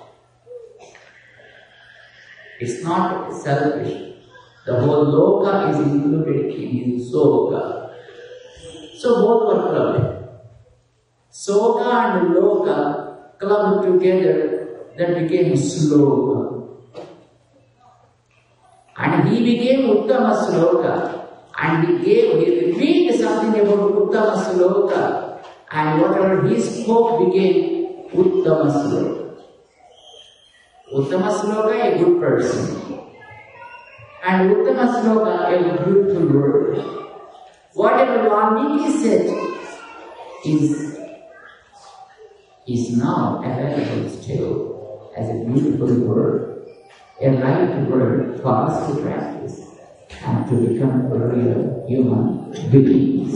Speaker 1: It's not selfish. The whole loka is included in his soka. So both were clubbed. Soka and loka clubbed together that became sloka. And he became Uttama Sloka. And he revealed something about Uttama Sloka. And whatever he spoke became Uttama Sloka. Uttama Sloka, a good person. And Uttama Sloka, a beautiful word. Whatever Valmiki said is now available still as a beautiful word, a right word for us to practice and to become real human beings.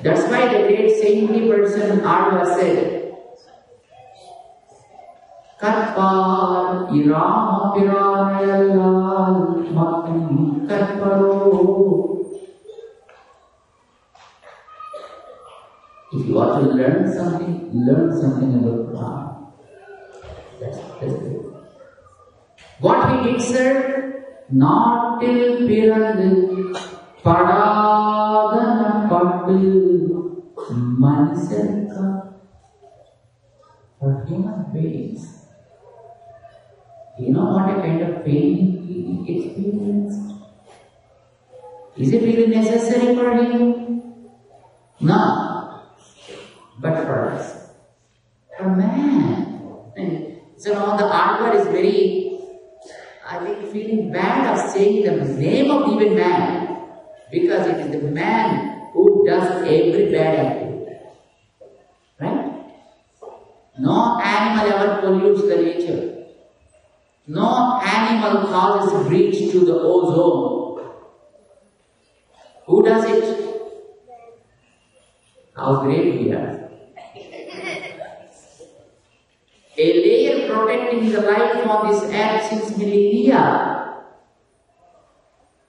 Speaker 1: That's why the great saintly person Alva said, Katpar irama piranayallal matam katparo. If you want to learn something about Ram. That's it. What he did, sir? Not till Pirandu Padadana Padu Manisarka. For human beings, you know what a kind of pain he experienced? Is it really necessary for him? No. But for us, for man. And so now the Alvar is very, I think, feeling bad of saying the name of even man, because it is the man who does every bad activity. Right? No animal ever pollutes the nature. No animal causes breach to the ozone. Who does it? How great we are. A layer protecting the life on this earth since millennia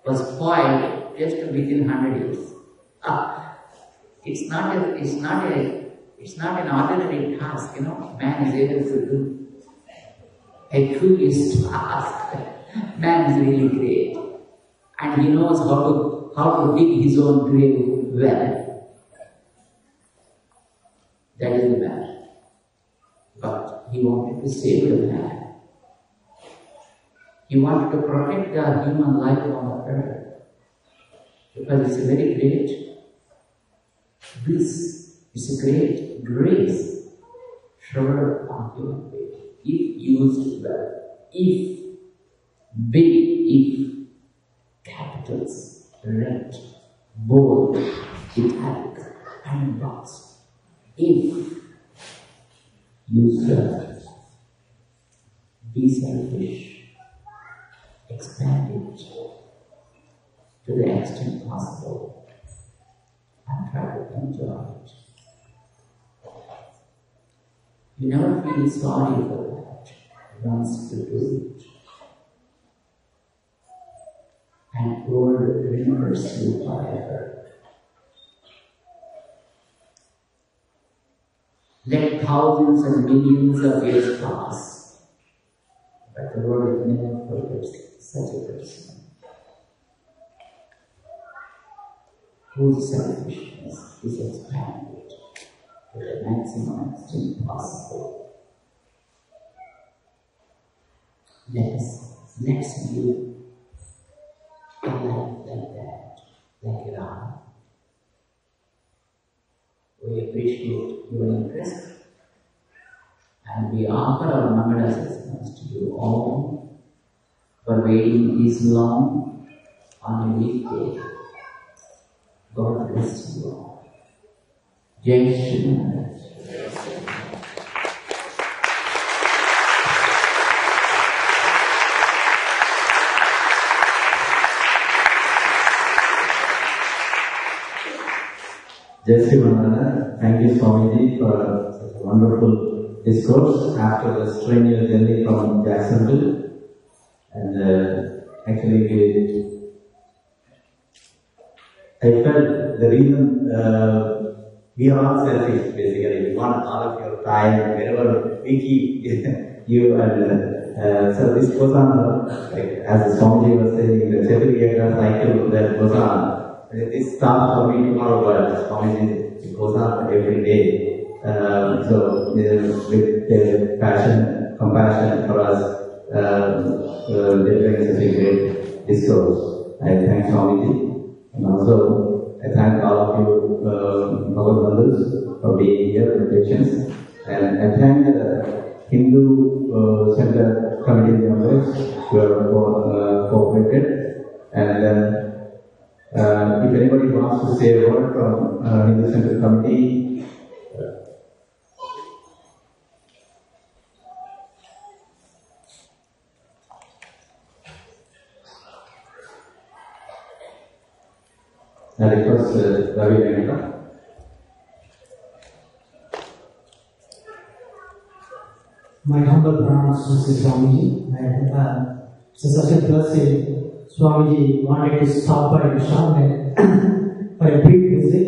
Speaker 1: was spoiled just within 100 years. It's not an ordinary task, you know. Man is able to do a curious task. Man is really great, and he knows how to dig his own grave well. That is the man. But he wanted to save the man. He wanted to protect the human life on the earth. Because it's a very great bliss, it's a great grace showered on human being. If used well, if capitals, red, bold, italic, and box. If used well, be selfish, expand it to the extent possible, and try to enjoy it. You never feel sorry for that once you do it. And God remembers you forever. Let thousands and millions of years pass, but the world never forgets such a person whose selfishness is expanded to the maximum extent possible. Let's live a life like that, like Ram. We appreciate your interest, and we offer our Mangala assessments to you all for waiting this long on a weekday. God bless you all. Jai Shri Maharaj.
Speaker 3: Jai Shri Maharaj. Thank you, Swamiji, for such a wonderful discourse after the strenuous journey from Jacksonville. And actually, I felt the reason we are all selfish, basically. We want all of your time, wherever we keep you. And so this goes on, like as Swamiji was saying, the Chaturya cycle that goes on. It stops for me tomorrow, but Swamiji, it goes on every day. So with their passion, compassion for us, delivering such a great discourse. I thank Swamiji, and also I thank all of you, Bhagavad Bandhus, for being here with patience. And I thank the Hindu Center committee members who have cooperated. And if anybody wants to say a word from Hindu Center committee, I request Ravi Venita.
Speaker 4: My humble pronouns to Swamiji, and it's such a blessing. Swamiji wanted to stop by Vishal for a brief visit.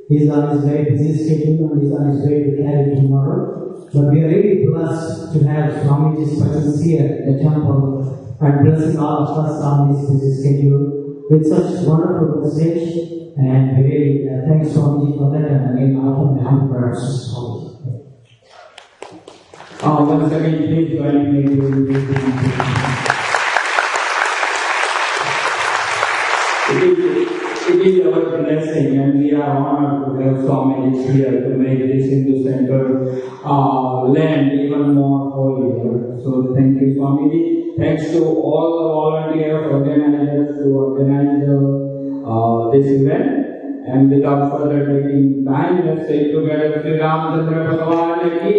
Speaker 4: He is on his way, busy schedule, and he is on his way to carry tomorrow. But we are really blessed to have Swamiji's presence here at the temple and blessing all of us on this busy schedule with such wonderful message. And we really thank Swamiji for that, and again offer my humble prayers to Swamiji.
Speaker 1: Once again, please join me to It is our blessing, and we are honored to have Swamiji here to make this Hindu Center land even more holy. So thank you, Swamiji. Thanks to all the volunteers, organizers to organize this event. And without further taking time, let's say together, Sri Ramchandra Bhagavan ki.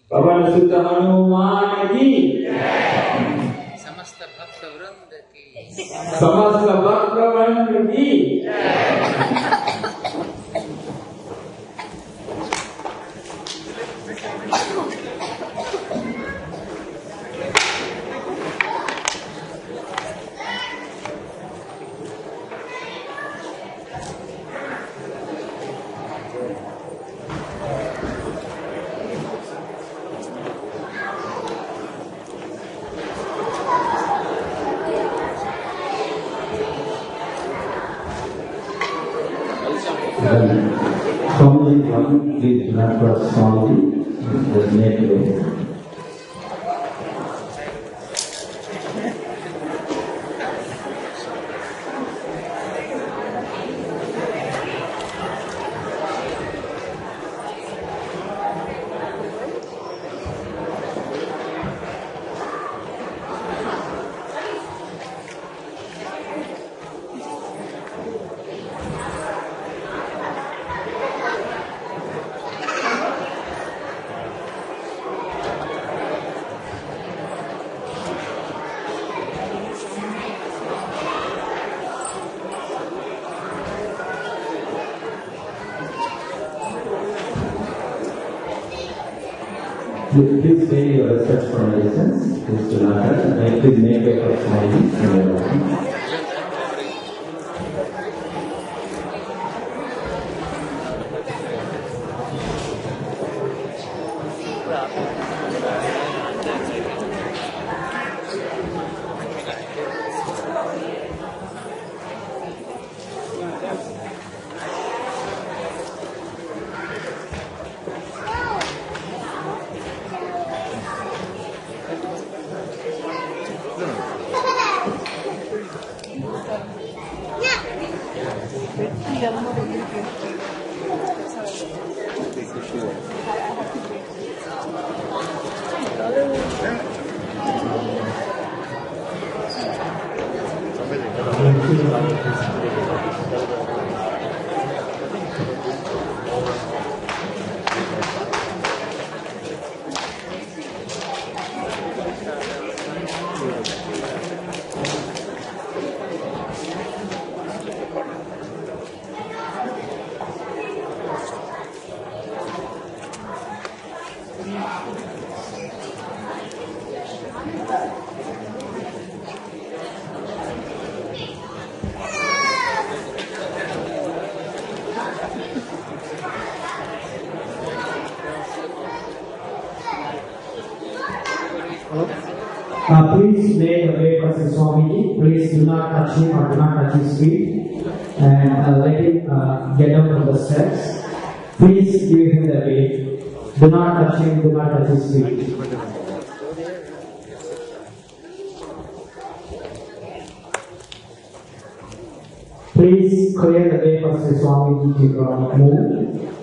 Speaker 1: Pavan Sutta Hanuman ki.
Speaker 5: समस्त भक्त वृंद की
Speaker 1: समस्त भक्त वृंद की
Speaker 3: Swamiji, please do not trust Swamiji. Just make way. Please say your respect for medicines. Please do not touch. Please make way for Swamiji.
Speaker 4: Please make a way for Swamiji. Please do not touch him or do not touch his feet. and let him get down from the steps. Please give him the way. Do not touch him, do not touch his feet. Please clear the way for Swami Ji to move.